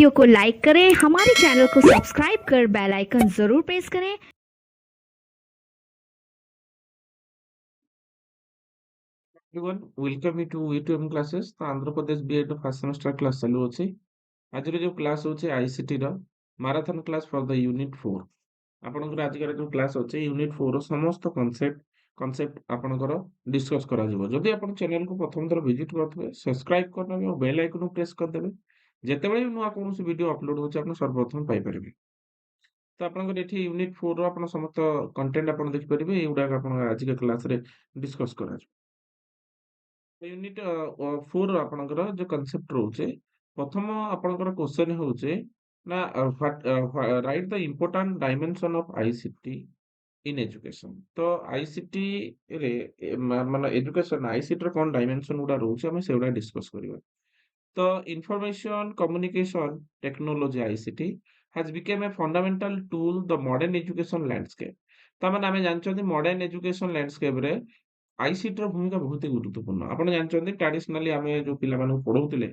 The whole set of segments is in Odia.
वीडियो को लाइक करें, हमारे चैनल को सब्सक्राइब कर बेल आइकन जरूर प्रेस करें। Everyone, welcome you to UTM classes. तो Andhra Pradesh BEd first semester class चालू अछि। आज जो क्लास होचे आईसीटी रो marathon class for the unit 4। आपनकर आज जो क्लास होचे यूनिट 4 रो समस्त कांसेप्ट आपनकर डिस्कस करा जिवो। जदि आपन चैनल को प्रथम थर विजिट करथबे सब्सक्राइब करनेबे और बेल आइकन को प्रेस कर देबे। जेतेबेले भी नुआ कोनोसी वीडियो अपलोड होचे आपन सर्वप्रथम पाई परिबे। तो आपनकर एठी यूनिट 4 रो आपन समस्त कंटेंट आपन देखि परिबे। एउडा आपन आज के क्लास रे डिस्कस करा जिवो। यूनिट 4 ଆପଣଙ୍କର ଯୋଉ କନସେପ୍ଟ ରହୁଛି ପ୍ରଥମ ଆପଣଙ୍କର କ୍ୱେଶ୍ଚନ ହଉଛି ନା write the important dimension of ICT in education. ତ ଆଇସିଟି ରେ ମାନେ ଏଜୁକେସନ ଆଇସିଟି ର କଣ ଡାଇମେନସନ ଗୁଡା ରହୁଛି ଆମେ ସେଗୁଡା ଡିସ୍କସ କରିବା। ତ information communication technology ICT has become a fundamental tool the modern education landscape। ତାମାନେ ଆମେ ଜାଣିଛନ୍ତି ମଡର୍ନ ଏଜୁକେସନ ଲ୍ୟାଣ୍ଡସ୍କେପ ରେ ଆଇସିଟି ର ଭୂମିକା ବହୁତ ହି ଗୁରୁତ୍ୱପୂର୍ଣ୍ଣ। ଆପଣ ଜାଣିଛନ୍ତି ଟ୍ରାଡିସନାଲି ଆମେ ଯୋଉ ପିଲାମାନଙ୍କୁ ପଢଉଥିଲେ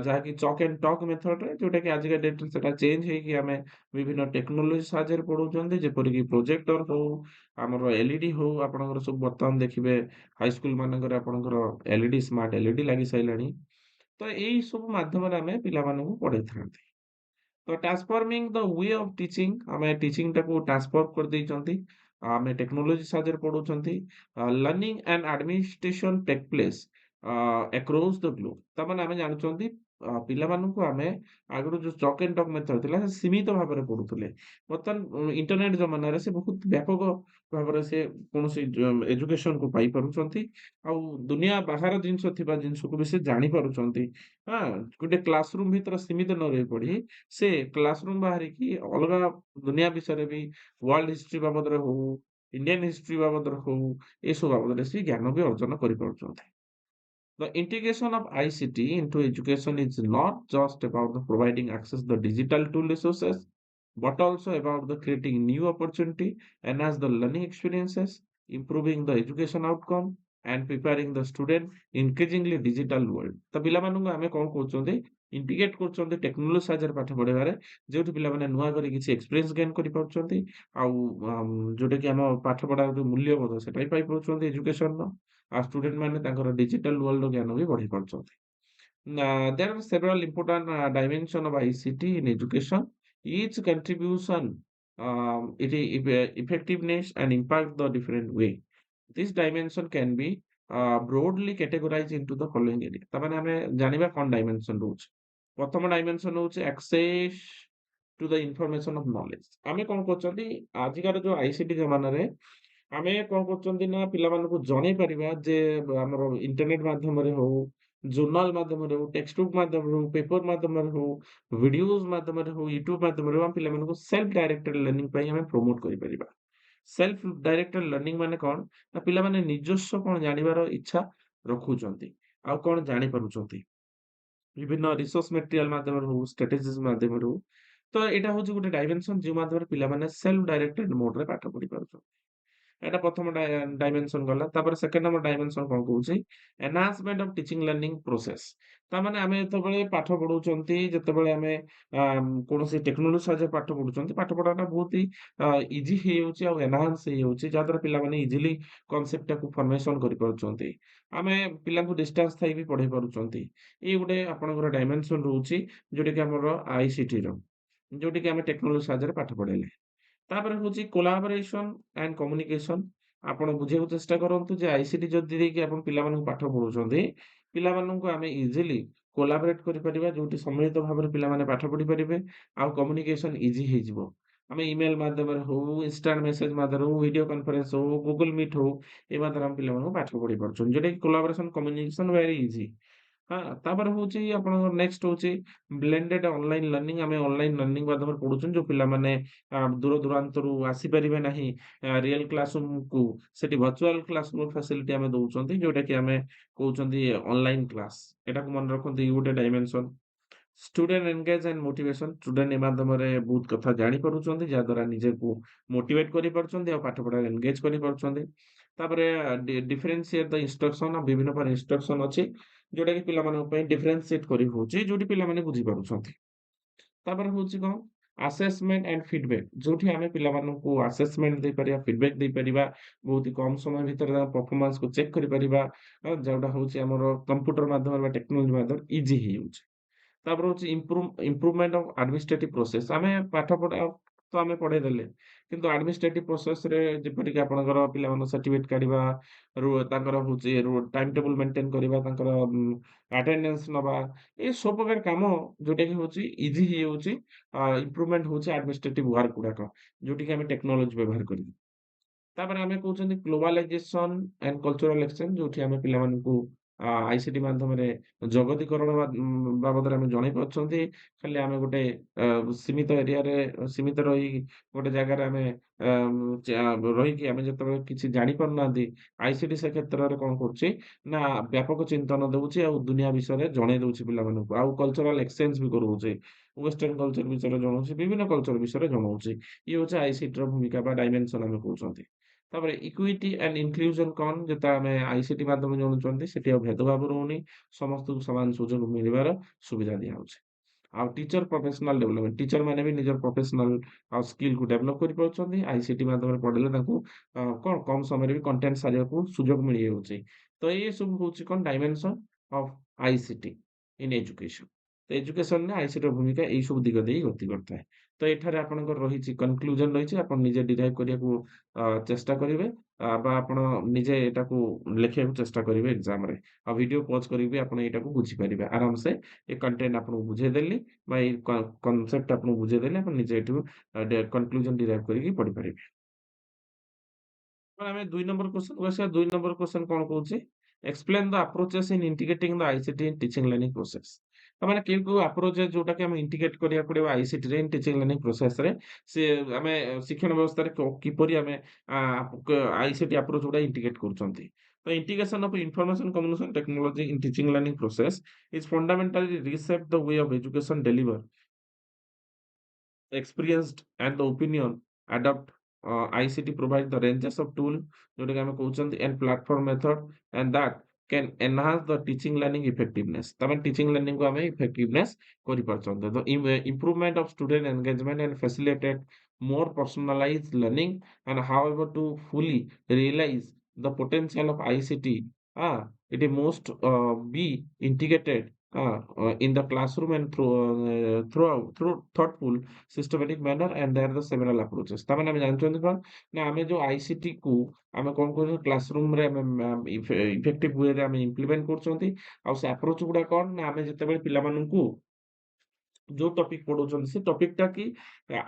ଯାହାକି ଚକ୍ ଏଣ୍ଡ ଟକ୍ ମେଥଡରେ ଯୋଉଟା କି ଆଜିକା ଡେଟରେ ସେଟା ଚେଞ୍ଜ ହେଇକି ଆମେ ବିଭିନ୍ନ ଟେକ୍ନୋଲୋଜି ସାହାଯ୍ୟରେ ପଢଉଛନ୍ତି ଯେପରିକି ପ୍ରୋଜେକ୍ଟର ହଉ ଆମର ଏଲଇଡି ହଉ ଆପଣଙ୍କର ସବୁ ବର୍ତ୍ତମାନ ଦେଖିବେ ହାଇସ୍କୁଲ ମାନଙ୍କରେ ଆପଣଙ୍କର ଏଲଇଡି ସ୍ମାର୍ଟ ଏଲଇଡି ଲାଗି ସାରିଲାଣି। ତ ଏଇ ସବୁ ମାଧ୍ୟମରେ ଆମେ ପିଲାମାନଙ୍କୁ ପଢେଇଥାନ୍ତି। ତ transforming the way of teaching ଆମେ ଟିଚିଂ ଟାକୁ ଟ୍ରାନ୍ସଫର୍ମ କରିଦେଇଛନ୍ତି। ଆମେ ଟେକ୍ନୋଲୋଜି ସାହାଯ୍ୟରେ ପଢଉଛନ୍ତି। Learning and administration take place across the globe. ତାମାନେ ଆମେ ଜାଣୁଛନ୍ତି ପିଲାମାନଙ୍କୁ ଆମେ ଆଗରୁ ଯୋଉ ଚକ୍ ଏଣ୍ଡ ଟକ୍ ମେଥଡ ଥିଲା ସେ ସୀମିତ ଭାବରେ ପଢୁଥିଲେ। ବର୍ତ୍ତମାନ ଇଣ୍ଟରନେଟ ଜମାନାରେ ସେ ବହୁତ ବ୍ୟାପକ ଭାବରେ ସେ କୌଣସି ଏଜୁକେସନ କୁ ପାଇ ପାରୁଛନ୍ତି। ଆଉ ଦୁନିଆ ବାହାର ଜିନିଷ ଥିବା ଜିନିଷକୁ ବି ସେ ଜାଣି ପାରୁଛନ୍ତି। ହଁ, ଗୋଟେ କ୍ଲାସରୁମ ଭିତରେ ସୀମିତ ନ ରହି ପଡି ସେ କ୍ଲାସରୁମ ବାହାରିକି ଅଲଗା ଦୁନିଆ ବିଷୟରେ ବି ୱାର୍ଲଡ ହିଷ୍ଟ୍ରି ବାବଦରେ ହଉ ଇଣ୍ଡିଆନ ହିଷ୍ଟ୍ରି ବାବଦରେ ହଉ ଏସବୁ ବାବଦରେ ସେ ଜ୍ଞାନ ବି ଅର୍ଜନ କରିପାରୁଛନ୍ତି। The integration of ICT into education is not just about the providing access the digital tool resources, but also about the creating new opportunity, enhance the learning experiences, improving the education outcome, and preparing the student increasingly digital world। ତ ପିଲାମାନଙ୍କୁ ଆମେ କଣ କହୁଛନ୍ତି ଇଣ୍ଟିଗ୍ରେଟ କରୁଛନ୍ତି ଟେକ୍ନୋଲୋଜି ସାହାଯ୍ୟରେ ପାଠ ପଢେଇବାରେ, ଯୋଉଠି ପିଲାମାନେ ନୂଆ କରି କିଛି ଏକ୍ସପିରିଏନ୍ସ ଗେନ୍ କରିପାରୁଛନ୍ତି। ଆଉ ଯୋଉଟା କି ଆମ ପାଠ ପଢାର ଯୋଉ ମୂଲ୍ୟବୋଧ ସେଟା ବି ପାଇପାରୁଛନ୍ତି ଏଜୁକେସନର। ଆଉ ଷ୍ଟୁଡେଣ୍ଟ ମାନେ ତାଙ୍କର ଡିଜିଟାଲ ୱାର୍ଲଡ ଜ୍ଞାନ ବି ବଢେଇ ପାରୁଛନ୍ତି। There are several important dimension of ICT in education. Each contribution effectiveness and impact the different way. This dimension can be broadly categorized into the following area। ତାମାନେ ଆମେ ଜାଣିବା କଣ ଡାଇମେନସନ ରହୁଛି। ପ୍ରଥମ ଡାଇମେନସନ ହଉଛି access to the information of knowledge। ଆମେ କଣ କରୁଛନ୍ତି ଆଜିକାର ଯୋଉ ଆଇସିଟି ଜମାନାରେ ଆମେ କଣ କରୁଛନ୍ତି ନା ପିଲାମାନଙ୍କୁ ଜଣେଇ ପାରିବା ଯେ ଆମର ଇଣ୍ଟରନେଟ ମାଧ୍ୟମରେ ହଉ ଜର୍ନାଲ ମାଧ୍ୟମରେ ହଉ ଟେକ୍ସଟ ବୁକ୍ ମାଧ୍ୟମରେ ହଉ ପେପର ମାଧ୍ୟମରେ ହଉ ଭିଡିଓଜ ମାଧ୍ୟମରେ ହଉ ୟୁଟ୍ୟୁବ ମାଧ୍ୟମରେ ହଉ ଆମେ ପିଲାମାନଙ୍କୁ ସେଲ୍ଫ ଡାଇରେକ୍ଟେଡ ଲର୍ଣ୍ଣିଂ ପାଇଁ ଆମେ ପ୍ରମୋଟ କରିପାରିବା। ସେଲ୍ଫ ଡାଇରେକ୍ଟେଡ ଲର୍ଣ୍ଣିଂ ମାନେ କଣ ନା ପିଲାମାନେ ନିଜସ୍ୱ କଣ ଜାଣିବାର ଇଚ୍ଛା ରଖୁଛନ୍ତି ଆଉ କଣ ଜାଣିପାରୁଛନ୍ତି ବିଭିନ୍ନ ରିସୋର୍ସ ମେଟେରିଆଲ ମାଧ୍ୟମରେ ହଉ ଷ୍ଟ୍ରାଟେଜିସ୍ ମାଧ୍ୟମରେ ହଉ। ତ ଏଇଟା ହଉଛି ଗୋଟେ ଡାଇମେନସନ ଯୋଉ ମାଧ୍ୟମରେ ପିଲାମାନେ ସେଲ୍ଫ ଡାଇରେକ୍ଟେଡ ମୋଡରେ ପାଠ ପଢି ପାରୁଛନ୍ତି। ଏଟା ପ୍ରଥମ ଡାଇମେନସନ ଗଲା। ତାପରେ ସେକେଣ୍ଡ ନମ୍ବର ଡାଇମେନସନ କଣ କହୁଛି enhancement of teaching learning process. ତାମାନେ ଆମେ ଯେତେବେଳେ ପାଠ ପଢଉଛନ୍ତି ଯେତେବେଳେ ଆମେ କୌଣସି ଟେକ୍ନୋଲୋଜି ସାହାଯ୍ୟରେ ପାଠ ପଢୁଛନ୍ତି ପାଠ ପଢାଟା ବହୁତ ହି ଇଜି ହେଇଯାଉଛି ଆଉ ଏନହାନ୍ସ ହେଇଯାଉଛି ଯାହାଦ୍ୱାରା ପିଲାମାନେ ଇଜିଲି କନସେପ୍ଟ ଟାକୁ ଫର୍ମେସନ କରିପାରୁଛନ୍ତି। ଆମେ ପିଲାଙ୍କୁ ଡିଷ୍ଟାନ୍ସ ଥାଇ ବି ପଢେଇ ପାରୁଛନ୍ତି। ଏଇ ଗୋଟେ ଆପଣଙ୍କର ଡାଇମେନସନ ରହୁଛି ଯୋଉଟା କି ଆମର ଆଇସିଟି ର, ଯୋଉଟା କି ଆମେ ଟେକ୍ନୋଲୋଜି ସାହାଯ୍ୟରେ ପାଠ ପଢେଇଲେ। ତାପରେ ହଉଛି କୋଲାବୋରେସନ ଆଣ୍ଡ କମ୍ୟୁନିକେସନ। ଆପଣ ବୁଝିବାକୁ ଚେଷ୍ଟା କରନ୍ତୁ ଯେ ଆଇସିଟି ଯଦି ଦେଇକି ଆପଣ ପିଲାମାନଙ୍କୁ ପାଠ ପଢଉଛନ୍ତି ପିଲାମାନଙ୍କୁ ଆମେ ଇଜିଲି କୋଲାବରେଟ କରିପାରିବା ଯୋଉଠି ସମ୍ମିଳିତ ଭାବରେ ପିଲାମାନେ ପାଠ ପଢି ପାରିବେ ଆଉ କମ୍ୟୁନିକେସନ ଇଜି ହେଇଯିବ। ଆମେ ଇମେଲ ମାଧ୍ୟମରେ ହଉ ଇନଷ୍ଟାଣ୍ଟ ମେସେଜ ମାଧ୍ୟମରେ ହଉ ଭିଡିଓ କନଫରେନ୍ସ ହଉ ଗୁଗଲ ମିଟ୍ ହଉ ଏ ମାଧ୍ୟମରେ ଆମେ ପିଲାମାନଙ୍କୁ ପାଠ ପଢି ପାରୁଛନ୍ତି ଯୋଉଟା କି କୋଲାବୋରେସନ କମ୍ୟୁନିକେସନ ଭେରି ଇଜି। ହଁ, ତାପରେ ହଉଛି ଆପଣଙ୍କର ନେକ୍ସଟ ହଉଛି ବ୍ଲେଣ୍ଡେଡ ଅନଲାଇନ ଲର୍ଣ୍ଣିଂ। ଆମେ ଅନଲାଇନ ଲର୍ଣ୍ଣିଂ ମାଧ୍ୟମରେ ପଢୁଛନ୍ତି ଯୋଉ ପିଲାମାନେ ଦୂର ଦୂରାନ୍ତରୁ ଆସିପାରିବେ ନାହିଁ ରିଏଲ କ୍ଲାସରୁମକୁ ସେଠି ଭର୍ଚୁଆଲ କ୍ଲାସରୁମ ଫାସିଲିଟି ଆମେ ଦଉଛନ୍ତି ଯୋଉଟା କି ଆମେ କହୁଛନ୍ତି ଅନଲାଇନ କ୍ଲାସ। ଏଟାକୁ ମନେ ରଖନ୍ତୁ ଇଏ ଗୋଟେ dimension. Student engage and motivation. Student ଏ ମାଧ୍ୟମରେ ବହୁତ କଥା ଜାଣିପାରୁଛନ୍ତି ଯାହାଦ୍ୱାରା ନିଜକୁ ମୋଟିଭେଟ କରିପାରୁଛନ୍ତି ଆଉ ପାଠ ପଢାରେ ଏନଗେଜ କରିପାରୁଛନ୍ତି। ତାପରେ ଡିଫରେନ୍ସିଏଟ ଦ ଇନଷ୍ଟ୍ରକ୍ସନ। ବିଭିନ୍ନ ପ୍ରକାର ଇନଷ୍ଟ୍ରକ୍ସନ ଅଛି ଯୋଉଟା କି ପିଲାମାନଙ୍କ ପାଇଁ ଡିଫରେନ୍ସିଏଟ କରି ହଉଛି ଯୋଉଠି ପିଲାମାନେ ବୁଝିପାରୁଛନ୍ତି। ତାପରେ ହଉଛି କଣ ଆସେସମେଣ୍ଟ ଆଣ୍ଡ ଫିଡବ୍ୟାକ୍ ଯୋଉଠି ଆମେ ପିଲାମାନଙ୍କୁ ଆସେସମେଣ୍ଟ ଦେଇପାରିବା, ଫିଡବ୍ୟାକ୍ ଦେଇପାରିବା, ବହୁତ ହି କମ ସମୟ ଭିତରେ ତାଙ୍କ ପରଫର୍ମାନ୍ସକୁ ଚେକ୍ କରିପାରିବା। ଯୋଉଟା ହଉଛି ଆମର କମ୍ପ୍ୟୁଟର ମାଧ୍ୟମରେ ବା ଟେକ୍ନୋଲୋଜି ମାଧ୍ୟମରେ ଇଜି ହେଇଯାଉଛି। ତାପରେ ହଉଛି ଇମ୍ପ୍ରୁଭମେଣ୍ଟ ଅଫ ଆଡମିନିଷ୍ଟ୍ରେଟିଭ ପ୍ରୋସେସ। ଆମେ ପାଠ ପଢା ତ ଆମେ ପଢେଇ ଦେଲେ, କିନ୍ତୁ ଆଡମିନିଷ୍ଟ୍ରେଟିଭ ପ୍ରୋସେସରେ ଯେପରିକି ଆପଣଙ୍କର ପିଲାମାନଙ୍କ ସାର୍ଟିଫିକେଟ କାଢିବା, ତାଙ୍କର ହଉଛି ଟାଇମ ଟେବୁଲ ମେଣ୍ଟେନ କରିବା, ତାଙ୍କର ଆଟେଣ୍ଡାନ୍ସ ନବା, ଏ ସବୁ ପ୍ରକାର କାମ ଯୋଉଟା କି ହଉଛି ଇଜି ହେଇଯାଉଛି। ଇମ୍ପ୍ରୁଭମେଣ୍ଟ ହଉଛି ଆଡମିନିଷ୍ଟ୍ରେଟିଭ ୱାର୍କ ଗୁଡାକ, ଯୋଉଠି କି ଆମେ ଟେକ୍ନୋଲୋଜି ବ୍ୟବହାର କରିବୁ। ତାପରେ ଆମେ କହୁଛନ୍ତି ଗ୍ଲୋବାଲାଇଜେସନ ଆଣ୍ଡ କଲଚରାଲ ଏକ୍ସଚେଞ୍ଜ ଯୋଉଠି ଆମେ ପିଲାମାନଙ୍କୁ ଆଇସିଟି ମାଧ୍ୟମରେ ଜଗତୀକରଣ ବାବଦରେ ଆମେ ଜଣେଇ ପାରୁଛନ୍ତି। ଖାଲି ଆମେ ଗୋଟେ ସୀମିତ ଏରିଆରେ ସୀମିତ ରହି ଗୋଟେ ଜାଗାରେ ଆମେ ରହିକି ଆମେ ଯେତେବେଳେ କିଛି ଜାଣିପାରୁନାହାନ୍ତି, ଆଇସିଟି ସେ କ୍ଷେତ୍ରରେ କଣ କରୁଛି ନା ବ୍ୟାପକ ଚିନ୍ତନ ଦଉଛି ଆଉ ଦୁନିଆ ବିଷୟରେ ଜଣେଇ ଦଉଛି ପିଲାମାନଙ୍କୁ, ଆଉ କଲଚରାଲ ଏକ୍ସଚେଞ୍ଜ ବି କରଉଛି। ୱେଷ୍ଟର୍ଣ୍ଣ କଲଚର ବିଷୟରେ ଜଣଉଛି, ବିଭିନ୍ନ କଲଚର ବିଷୟରେ ଜଣଉଛି। ଇଏ ହଉଛି ଆଇସିଟିର ଭୂମିକା ବା ଡାଇମେନସନ ଆମେ କହୁଛନ୍ତି। ତାପରେ ଇକ୍ୱିଟି ଆଣ୍ଡ ଇନକ୍ଲୁଜନ କଣ, ଯେତେବେଳେ ଆମେ ଆଇସିଟି ମାଧ୍ୟମରେ ଜଣୁଛନ୍ତି ସେଠି ଆଉ ଭେଦଭାବ ରହୁନି, ସମସ୍ତଙ୍କୁ ସମାନ ସୁଯୋଗ ମିଳିବାର ସୁବିଧା ଦିଆହଉଛି। ଆଉ ଟିଚର ପ୍ରଫେସନାଲ ଡେଭଲପମେଣ୍ଟ, ଟିଚର ମାନେ ବି ନିଜର ପ୍ରଫେସନାଲ ଆଉ ସ୍କିଲକୁ ଡେଭଲପ କରିପାରୁଛନ୍ତି। ଆଇସିଟି ମାଧ୍ୟମରେ ପଢିଲେ ତାଙ୍କୁ କଣ କମ ସମୟରେ ବି କଣ୍ଟେଣ୍ଟ ସାରିବାକୁ ସୁଯୋଗ ମିଳିଯାଉଛି। ତ ଏ ସବୁ ହଉଛି କଣ ଡାଇମେନସନ ଅଫ ଆଇସିଟି ଇନ ଏଜୁକେସନ। ତ ଏଜୁକେସନରେ ଆଇସିଟିର ଭୂମିକା ଏଇ ସବୁ ଦିଗ ଦେଇ ଗତି କରିଥାଏ। ତ ଏଠାରେ ଆପଣଙ୍କର ରହିଛି କନକ୍ଲୁଜନ ରହିଛି, ଆପଣ ନିଜେ ଡିରାଇଭ୍ କରିବାକୁ ଚେଷ୍ଟା କରିବେ, ବା ଆପଣ ନିଜେ ଏଟାକୁ ଲେଖିବାକୁ ଚେଷ୍ଟା କରିବେ ଏକ୍ସାମରେ। ଆଉ ଭିଡିଓ ପଜ୍ କରିକି ବି ଆପଣ ଏଇଟାକୁ ବୁଝିପାରିବେ ଆରାମସେ। ଏ କଣ୍ଟେଣ୍ଟ ଆପଣଙ୍କୁ ବୁଝେଇଦେଲି ବା ଏଇ କନସେପ୍ଟ ଆପଣଙ୍କୁ ବୁଝେଇଦେଲି, ଆପଣ ନିଜେ ଏଠୁ କନକ୍ଲୁଜନ ଡିରାଇଭ୍ କରିକି ପଢିପାରିବେ। ଆମେ 2 ନମ୍ବର କ୍ୱେଶ୍ଚନକୁ ଆସିବା। 2 ନମ୍ବର କ୍ୱେଶ୍ଚନ କଣ କହୁଛି? Explain the approaches in integrating the ICT in teaching learning process. ତାମାନେ କେଉଁ ଆପ୍ରୋଚ ଯୋଉଟାକି ଆମେ ଇଣ୍ଟିଗ୍ରେଟ୍ କରିବାକୁ ପଡିବ ଆଇସିଟିରେ ଇନ୍ ଟିଚିଂ ଲର୍ନିଂ ପ୍ରୋସେସରେ। ସେ ଆମେ ଶିକ୍ଷଣ ବ୍ୟବସ୍ଥାରେ କିପରି ଆମେ ଆଇସିଟି ଆପ୍ରୋଚ ଗୁଡା ଇଣ୍ଟିଗ୍ରେଟ୍ କରୁଛନ୍ତି। ତ integration of information communication technology in teaching learning process is fundamentally reset the way of education deliver experienced and the opinion adopt ICT provide the ranges of tool जोଉଟା କି ଆମେ କହୁଛନ୍ତି and platform method and that can enhance the teaching learning effectiveness। ତାମାନେ teaching learning କୁ ଆମେ effectiveness କରିପାରୁଛନ୍ତି। The improvement of student engagement and facilitate more personalized learning and however to fully realize the potential of ICT, it must be integrated in the classroom and through thoughtful systematic manner and there are the several approaches। ତାମାନେ ଆମେ ଜାଣିଛନ୍ତି କଣ ନା ଆମେ ଯୋଉ ଆଇସିଟି କୁ ଆମେ କଣ କରୁଛୁ କ୍ଲାସରୁମ ରେ ଆମେ ଇଫେକ୍ଟିଭ ୱେ ରେ ଆମେ ଇମ୍ପ୍ଲିମେଣ୍ଟ କରୁଛନ୍ତି। ଆଉ ସେ ଆପ୍ରୋଚ ଗୁଡା କଣ ନା ଆମେ ଯେତେବେଳେ ପିଲାମାନଙ୍କୁ ଯୋଉ ଟପିକ ପଢଉଛନ୍ତି ସେ ଟପିକ ଟା କି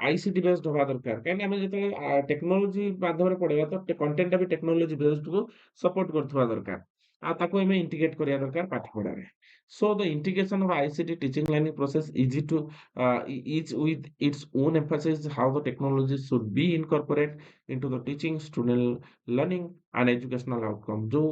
ଆଇସିଟି ବେସ୍ଡ ହବା ଦରକାର। କାହିଁକି ଆମେ ଯେତେବେଳେ ଟେକ୍ନୋଲୋଜି ମାଧ୍ୟମରେ ପଢେଇବା ତ କଣ୍ଟେଣ୍ଟ ଟା ବି ଟେକ୍ନୋଲୋଜି ବେସ୍ଡ କୁ ସପୋର୍ଟ କରୁଥିବା ଦରକାର। ଆଉ ତାକୁ ଆମେ ଇଣ୍ଟିଗ୍ରେଟ କରିବା ଦରକାର ପାଠ ପଢାରେ। So the integration of ICT teaching learning process easy to each with its own emphasis how the technology should be incorporated into the teaching student learning and educational outcome। ଯୋଉ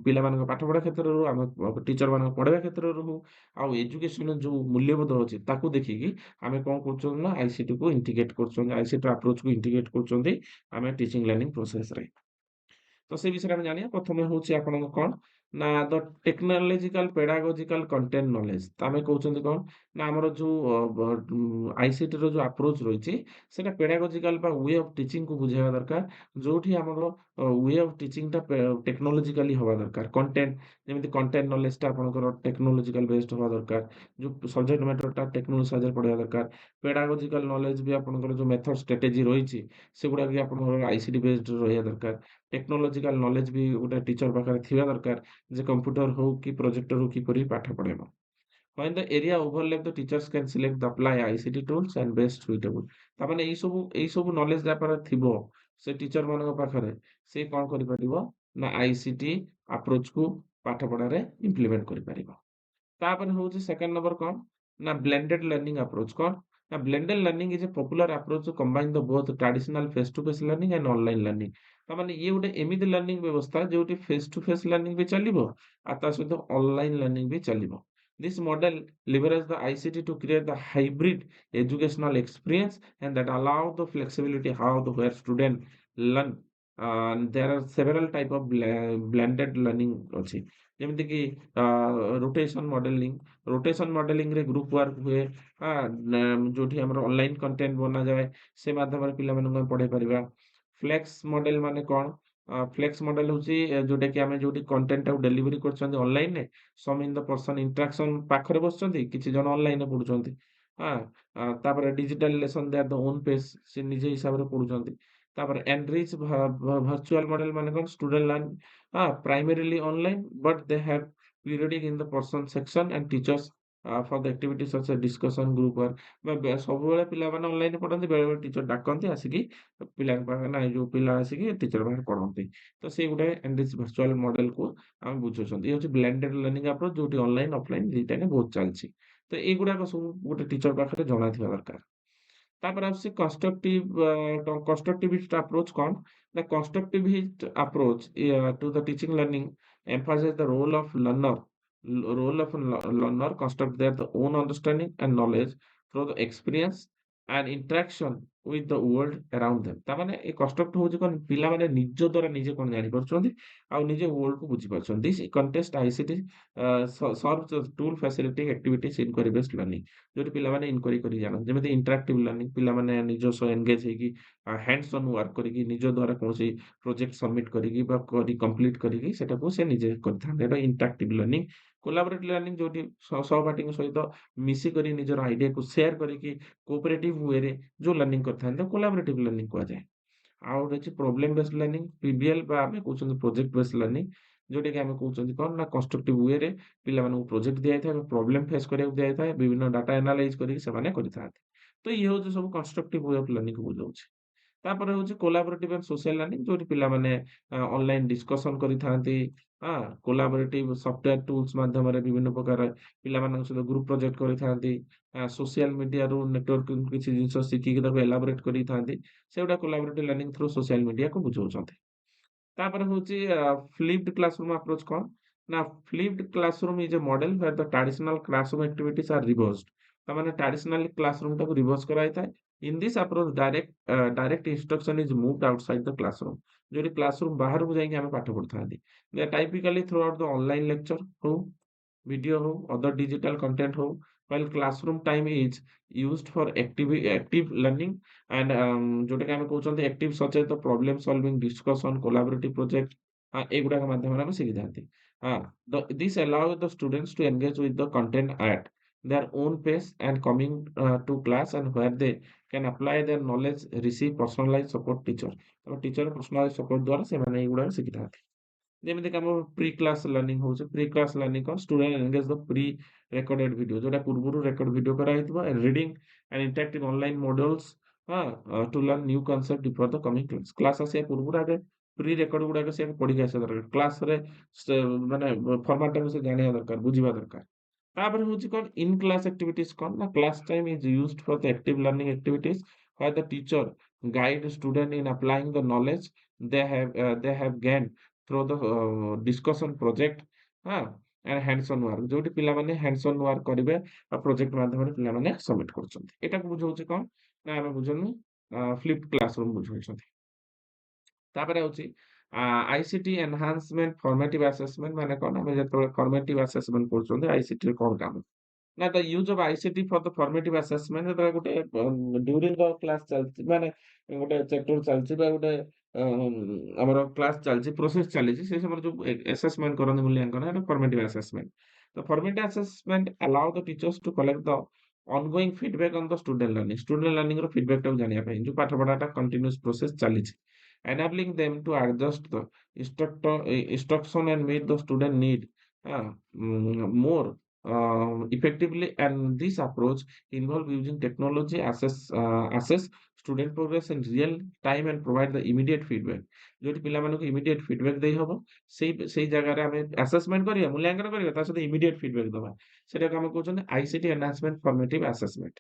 ପିଲାମାନଙ୍କ ପାଠ ପଢା କ୍ଷେତ୍ରରୁ ଆମ ଟିଚର ମାନଙ୍କ ପଢେଇବା କ୍ଷେତ୍ରରୁ ହଉ ଆଉ ଏଜୁକେସନ ଯୋଉ ମୂଲ୍ୟବୋଧ ଅଛି ତାକୁ ଦେଖିକି ଆମେ କଣ କରୁଛନ୍ତି ନା ଆଇସିଟି କୁ ଇଣ୍ଟିଗ୍ରେଟ କରୁଛନ୍ତି, ଆଇସିଟି ଆପ୍ରୋଚ କୁ ଇଣ୍ଟିଗ୍ରେଟ କରୁଛନ୍ତି ଆମେ ଟିଚିଂ ଲର୍ନିଂ ପ୍ରୋସେସରେ। ତ ସେ ବିଷୟରେ ଆମେ ଜାଣିବା। ପ୍ରଥମେ ହଉଛି ଆପଣଙ୍କ କଣ ନା ଦ ଟେକ୍ନୋଲୋଜିକାଲ ପେଡାଗୋଜିକାଲ କଣ୍ଟେଣ୍ଟ ନଲେଜ। ତ ଆମେ କହୁଛନ୍ତି କଣ ନା ଆମର ଯୋଉ ଆଇସିଟି ର ଯୋଉ ଆପ୍ରୋଚ ରହିଛି ସେଟା ପେଡାଗୋଜିକାଲ ବା ୱେ ଅଫ ଟିଚିଂ କୁ ବୁଝାଇବା ଦରକାର। ଯୋଉଠି ଆମର ୱେ ଅଫ ଟିଚିଂ ଟା ଟେକ୍ନୋଲୋଜିକାଲି ହବା ଦରକାର। କଣ୍ଟେଣ୍ଟ ଯେମିତି କଣ୍ଟେଣ୍ଟ ନଲେଜ ଟା ଆପଣଙ୍କର ଟେକ୍ନୋଲୋଜିକାଲ ବେସ୍ଡ ହବା ଦରକାର। ଯୋଉ ସବଜେକ୍ଟ ମ୍ୟାଟର ଟା ଟେକ୍ନୋଲୋଜି ସାହାଯ୍ୟରେ ପଢିବା ଦରକାର। ପେଡାଗୋଜିକାଲ ନଲେଜ ବି ଆପଣଙ୍କର ଯୋଉ ମେଥଡ ଷ୍ଟ୍ରାଟେଜି ରହିଛି ସେଗୁଡା ବି ଆପଣଙ୍କର ଆଇସିଟି ବେସ୍ଡ ରହିବା ଦରକାର। ଟେକ୍ନୋଲୋଜିକାଲ ନଲେଜ ବି ଗୋଟେ ଟିଚର ପାଖରେ ଥିବା ଦରକାର ଯେ କମ୍ପ୍ୟୁଟର ହଉ କି ପ୍ରୋଜେକ୍ଟର ହଉ କିପରି ପାଠ ପଢେଇବ। When the area overlap the teachers can select the apply ICT tools and best suitable। ତାମାନେ ଏଇ ସବୁ ନଲେଜ ଯାହା ପାଖରେ ଥିବ ସେ ଟିଚର ମାନଙ୍କ ପାଖରେ ସେ କଣ କରିପାରିବ ନା ଆଇସିଟି ଆପ୍ରୋଚ କୁ ପାଠ ପଢାରେ ଇମ୍ପ୍ଲିମେଣ୍ଟ କରିପାରିବ। ତାପରେ ହଉଛି ସେକେଣ୍ଡ ନମ୍ବର କଣ ନା ବ୍ଲେଣ୍ଡେଡ ଲର୍ନିଂ ଆପ୍ରୋଚ। କଣ ନା blended learning is a popular approach to combine the both traditional face to face learning and online learning. ତାମାନେ ଇଏ ଗୋଟେ ଏମିତି ଲର୍ନିଂ ବ୍ୟବସ୍ଥା ଯୋଉଠି ଫେସ ଟୁ ଫେସ ଲର୍ନିଂ ବି ଚାଲିବ ଆଉ ତା ସହିତ ଅନଲାଇନ ଲର୍ନିଂ ବି ଚାଲିବ। This model leverages the ICT to create the hybrid educational experience and that allow the flexibility how the where student learn there are several type of blended learning ଅଛି ଯେମିତି କି ରୋଟେସନ ମଡେଲିଂ ରେ ଗ୍ରୁପ ୱାର୍କ ହୁଏ ଯୋଉଠି ଆମର ଅନଲାଇନ କଣ୍ଟେଣ୍ଟ ବନାଯାଏ ସେ ମାଧ୍ୟମରେ ପିଲାମାନଙ୍କୁ ଆମେ ପଢେଇ ପାରିବା। ଫ୍ଲେକ୍ସ ମଡେଲ ମାନେ କଣ? ଫ୍ଲେକ୍ସ ମଡେଲ ହଉଛି ଯୋଉଟା କି ଆମେ ଯୋଉଠି କଣ୍ଟେଣ୍ଟ ଟାକୁ ଡେଲିଭରି କରୁଛନ୍ତି ଅନଲାଇନରେ ସମ୍ ଇନ ଦ ପର୍ସନ ଇଣ୍ଟରାକ୍ସନ ପାଖରେ ବସୁଛନ୍ତି କିଛି ଜଣ ଅନଲାଇନରେ ପଢୁଛନ୍ତି। ହଁ ତାପରେ digital lesson their the own pace ସେ ନିଜ ହିସାବରେ ପଢୁଛନ୍ତି। ତାପରେ ଏନରିଚ ଭର୍ଚୁଆଲ ମଡେଲ ମାନେ କଣ student learn primarily online but they have periodic in the person section and teachers for the activities such as discussion group work ସବୁବେଳେ ପିଲାମାନେ ଅନଲାଇନରେ ପଢନ୍ତି ବେଳେବେଳେ ଟିଚର ଡାକନ୍ତି ଆସିକି ପିଲାଙ୍କ ପାଖରେ ନା ଯୋଉ ପିଲା ଆସିକି ଟିଚର ପାଖରେ ପଢନ୍ତି ତ ସେଇ ଗୋଟେ ଏନରିଚ ଭର୍ଚୁଆଲ ମଡେଲକୁ ଆମେ ବୁଝୁଛନ୍ତି। ଇଏ ହଉଛି ବ୍ଲେଣ୍ଡେଡ ଲର୍ଣ୍ଣିଂ ଆପ୍ରୋଚ ଯୋଉଠି ଅନଲାଇନ ଅଫଲାଇନ ଦିଟାରେ ବହୁତ ଚାଲିଛି। ତ ଏଇଗୁଡାକ ସବୁ ଗୋଟେ ଟିଚର ପାଖରେ ଜଣାଥିବା ଦରକାର। ତାପରେ ଆସୁଛି constructivist approach କଣ? The constructivist approach to the teaching learning emphasizes the role of learner construct their the own understanding and knowledge through the experience and interaction with the world around them। ତାମାନେ ଏ କନଷ୍ଟ୍ରକ୍ଟ ହଉଛି କଣ ପିଲାମାନେ ନିଜ ଦ୍ୱାରା ନିଜେ କଣ ଜାଣିପାରୁଛନ୍ତି ଆଉ ନିଜେ ୱର୍ଲ୍ଡକୁ ବୁଝିପାରୁଛନ୍ତି। This context ICT serve tool facility activities inquiry based learning ଯୋଉଠି ପିଲାମାନେ ଇନକ୍ୱାରି କରିକି ଜାଣନ୍ତି ଯେମିତି ଇଣ୍ଟରାକ୍ଟିଭ ଲର୍ଣ୍ଣିଂ ପିଲାମାନେ ନିଜ ସହ ଏନଗେଜ ହେଇକି ହ୍ୟାଣ୍ଡସ ଅନ୍ ୱାର୍କ କରିକି ନିଜ ଦ୍ୱାରା କୌଣସି ପ୍ରୋଜେକ୍ଟ ସବମିଟ କରିକି ବା କମ୍ପ୍ଲିଟ କରିକି ସେଟାକୁ ସେ ନିଜେ କରିଥାନ୍ତି ଏଟା ଇଣ୍ଟରାକ୍ଟିଭ ଲର୍ଣ୍ଣିଂ। କୋଲାବରେଟିଭ ଲର୍ଣ୍ଣିଂ ଯୋଉଠି ସହପାଠୀଙ୍କ ସହିତ ମିଶିକରି ନିଜର ଆଇଡିଆକୁ ସେୟାର କରିକି କୋଅପରେଟିଭ ୱେରେ ଯୋଉ ଲର୍ଣ୍ଣିଂ କରିଥାନ୍ତି ତାକୁ କୋଲାବରେଟିଭ ଲର୍ଣ୍ଣିଂ କୁହାଯାଏ। ଆଉ ଗୋଟେ ଅଛି ପ୍ରୋବ୍ଲେମ ବେସ୍ଡ ଲର୍ଣ୍ଣିଂ ପିବିଏଲ ବା ଆମେ କହୁଛନ୍ତି ପ୍ରୋଜେକ୍ଟ ବେସ୍ଡ ଲର୍ଣ୍ଣିଂ ଯୋଉଟା କି ଆମେ କହୁଛନ୍ତି କଣ ନା କନଷ୍ଟ୍ରକ୍ଟିଭ ୱେରେ ପିଲାମାନଙ୍କୁ ପ୍ରୋଜେକ୍ଟ ଦିଆଯାଇଥାଏ ପ୍ରୋବ୍ଲେମ ଫେସ୍ କରିବାକୁ ଦିଆଯାଇଥାଏ ବିଭିନ୍ନ ଡାଟା ଆନାଲାଇଜ କରିକି ସେମାନେ କରିଥାନ୍ତି। ତ ଇଏ ହଉଛି ସବୁ କନଷ୍ଟ୍ରକ୍ଟିଭ ୱେ ଅଫ ଲର୍ଣ୍ଣିଂକୁ ବୁଝଉଛି। ତାପରେ ହଉଛି କୋଲାବରେଟିଭ ଆଣ୍ଡ ସୋସିଆଲ ଲର୍ଣ୍ଣିଂ ଯୋଉଠି ପିଲାମାନେ ଅନଲାଇନ ଡିସ୍କସନ କରିଥାନ୍ତି କୋଲାବରେଟିଭ ସଫ୍ଟୱେୟାର ଟୁଲ୍ସ ମାଧ୍ୟମରେ ବିଭିନ୍ନ ପ୍ରକାର ପିଲାମାନଙ୍କ ସହିତ ଗ୍ରୁପ ପ୍ରୋଜେକ୍ଟ କରିଥାନ୍ତି ସୋସିଆଲ ମିଡିଆରୁ ନେଟୱାର୍କିଂ କିଛି ଜିନିଷ ଶିଖିକି ତାକୁ ଏଲାବୋରେଟ କରିଥାନ୍ତି ସେଗୁଡା କୋଲାବରେଟିଭ ଲର୍ଣ୍ଣିଂ ଥ୍ରୁ ସୋସିଆଲ ମିଡିଆକୁ ବୁଝଉଛନ୍ତି। ତାପରେ ହଉଛି ଫ୍ଲିପ୍ଡ କ୍ଲାସରୁମ ଆପ୍ରୋଚ କଣ? ନା flipped classroom is a model where the traditional classroom activities are reversed. ତାମାନେ ଟ୍ରାଡିସନାଲି କ୍ଲାସରୁମ ଟାକୁ ରିଭର୍ସ କରାଯାଇଥାଏ। In this approach direct instruction is moved outside the classroom ଯୋଉଠି କ୍ଲାସରୁମ ବାହାରକୁ ଯାଇକି ଆମେ ପାଠ ପଢିଥାନ୍ତି typically throughout the online lecture ହଉ video ho, other digital content ho, while classroom time is used for active learning and जोटा कि ଆମେ କହୁଛନ୍ତି active such as the problem solving discussion collaborative project ଏଗୁଡାକ ମାଧ୍ୟମରେ ଆମେ ଶିଖିଥାନ୍ତି। This allows the students to engage with the content at their own pace and coming to class and where they can apply their knowledge receive personalized support teacher teacher personalized support ଦ୍ୱାରା ସେମାନେ ଏଗୁଡାକ ଶିଖିଥାନ୍ତି। ଯେମିତିକି ଆମର ପ୍ରି କ୍ଲାସ୍ ଲର୍ଣ୍ଣିଂ ହଉଛି ପ୍ରି କ୍ଲାସ୍ ଲର୍ଣ୍ଣିଂ କଣ student engage the pre recorded video ଯୋଉଟା ପୂର୍ବରୁ ରେକର୍ଡ ଭିଡିଓ କରାଯାଇଥିବ reading and interactive online models to learn new concept before the coming class class ଆସିବା ପୂର୍ବରୁ ଆଗେ ପ୍ରି ରେକର୍ଡ ଗୁଡାକ ସେ ପଢିକି ଆସିବା ଦରକାର କ୍ଲାସରେ ମାନେ ଫର୍ମାଟଟାକୁ ସେ ଜାଣିବା ଦରକାର ବୁଝିବା ଦରକାର। ତାପରେ ହଉଛି କଣ ଇନ୍ କ୍ଲାସ୍ ଆକ୍ଟିଭିଟିଜ କଣ ନା class time is used for the active learning activities where the teacher guide student in applying the knowledge they have gained through the discussion project and hands on work ଯୋଉଠି ପିଲାମାନେ hands on work କରିବେ ବା ପ୍ରୋଜେକ୍ଟ ମାଧ୍ୟମରେ ପିଲାମାନେ ସବମିଟ କରୁଛନ୍ତି ଏଟାକୁ ବୁଝଉଛି କଣ ନା ଆମେ ବୁଝୁନୁ ଫ୍ଲିପ୍ କ୍ଲାସରୁମ ବୁଝଉଛନ୍ତି। ତାପରେ ହଉଛି ଆଇସିଟି ଏନହାନ୍ସମେଣ୍ଟ ଫର୍ମେଟିଭ ଆସେସମେଣ୍ଟ ମାନେ କଣ ଆମେ ଯେତେବେଳେ ଫର୍ମେଟିଭ ଆସେସମେଣ୍ଟ କରୁଛନ୍ତି ଆଇସିଟି ରେ କଣ କାମ ନା the use of ICT for the formative assessment ଯେତେବେଳେ ଗୋଟେ ଡ୍ୟୁରିଂ ଦ କ୍ଲାସ ଚାଲିଛି ମାନେ ଗୋଟେ ଚ୍ୟାପ୍ଟର ଚାଲିଛି ବା ଗୋଟେ ଆମର କ୍ଲାସ ଚାଲିଛି ପ୍ରୋସେସ ଚାଲିଛି ସେ ସମୟରେ ଯୋଉ ଆସେସମେଣ୍ଟ କରନ୍ତି ମୂଲ୍ୟାଙ୍କନ ଏଟା ଫର୍ମେଟିଭ ଆସେସମେଣ୍ଟ। ତ formative assessment allow the teachers to collect the ongoing feedback on the student learning ର feedback ଟାକୁ ଜାଣିବା ପାଇଁ ଯୋଉ ପାଠ ପଢାଟା continuous process ଚାଲିଛି enabling them to adjust the instruction and meet the student need more effectively and this approach involve using technology assess student progress in real time and provide the immediate feedback ଯୋଉଠି ପିଲାମାନଙ୍କୁ immediate feedback ଦେଇ ହବ ସେଇ ଜାଗାରେ ଆମେ assessment କରିବା ମୂଲ୍ୟାଙ୍କନ କରିବା ତା ସହିତ immediate feedback ଦବା ସେଟାକୁ ଆମେ କହୁଛନ୍ତି ଆଇସିଟି ଏନହାନ୍ସମେଣ୍ଟ ଫର୍ମେଟିଭ ଆସେସମେଣ୍ଟ।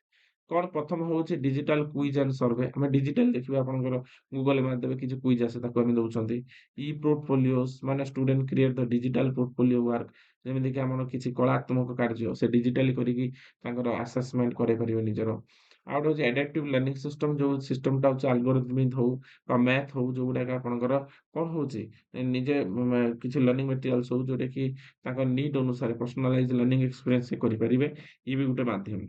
କଣ ପ୍ରଥମ ହଉଛି ଡିଜିଟାଲ କୁଇଜ ଆଣ୍ଡ ସର୍ଭେ ଆମେ ଡିଜିଟାଲ ଦେଖିବା ଆପଣଙ୍କର ଗୁଗଲ ମାଧ୍ୟମରେ କିଛି କୁଇଜ ଆସେ ତାକୁ ଆମେ ଦଉଛନ୍ତି ଇ ପୋର୍ଟଫୋଲିଓସ ମାନେ ଷ୍ଟୁଡେଣ୍ଟ କ୍ରିଏଟ ଦ ଡିଜିଟାଲ ପୋର୍ଟଫୋଲିଓ ୱାର୍କ ଯେମିତିକି ଆମର କିଛି କଳାତ୍ମକ କାର୍ଯ୍ୟ ସେ ଡିଜିଟାଲି କରିକି ତାଙ୍କର ଆସେସମେଣ୍ଟ କରେଇ ପାରିବେ ନିଜର ଆଉ ଗୋଟେ ହଉଛି ଆଡାପ୍ଟିଭ ଲର୍ଣ୍ଣିଂ ସିଷ୍ଟମ, ଯୋଉ ସିଷ୍ଟମଟା ହଉଛି ଆଲଗୋରିଥମିକ ହଉ ବା ମ୍ୟାଥ ହଉ, ଯୋଉଗୁଡାକ ଆପଣଙ୍କର କଣ ହଉଛି ନିଜେ କିଛି ଲର୍ଣ୍ଣିଂ ମେଟେରିଆଲସ ହଉ ଯୋଉଟା କି ତାଙ୍କ ନିଡ୍ ଅନୁସାରେ ପର୍ସନାଲାଇଜ ଲର୍ଣ୍ଣିଂ ଏକ୍ସପିରିଏନ୍ସ ସେ କରିପାରିବେ, ଇଏ ବି ଗୋଟେ ମାଧ୍ୟମ।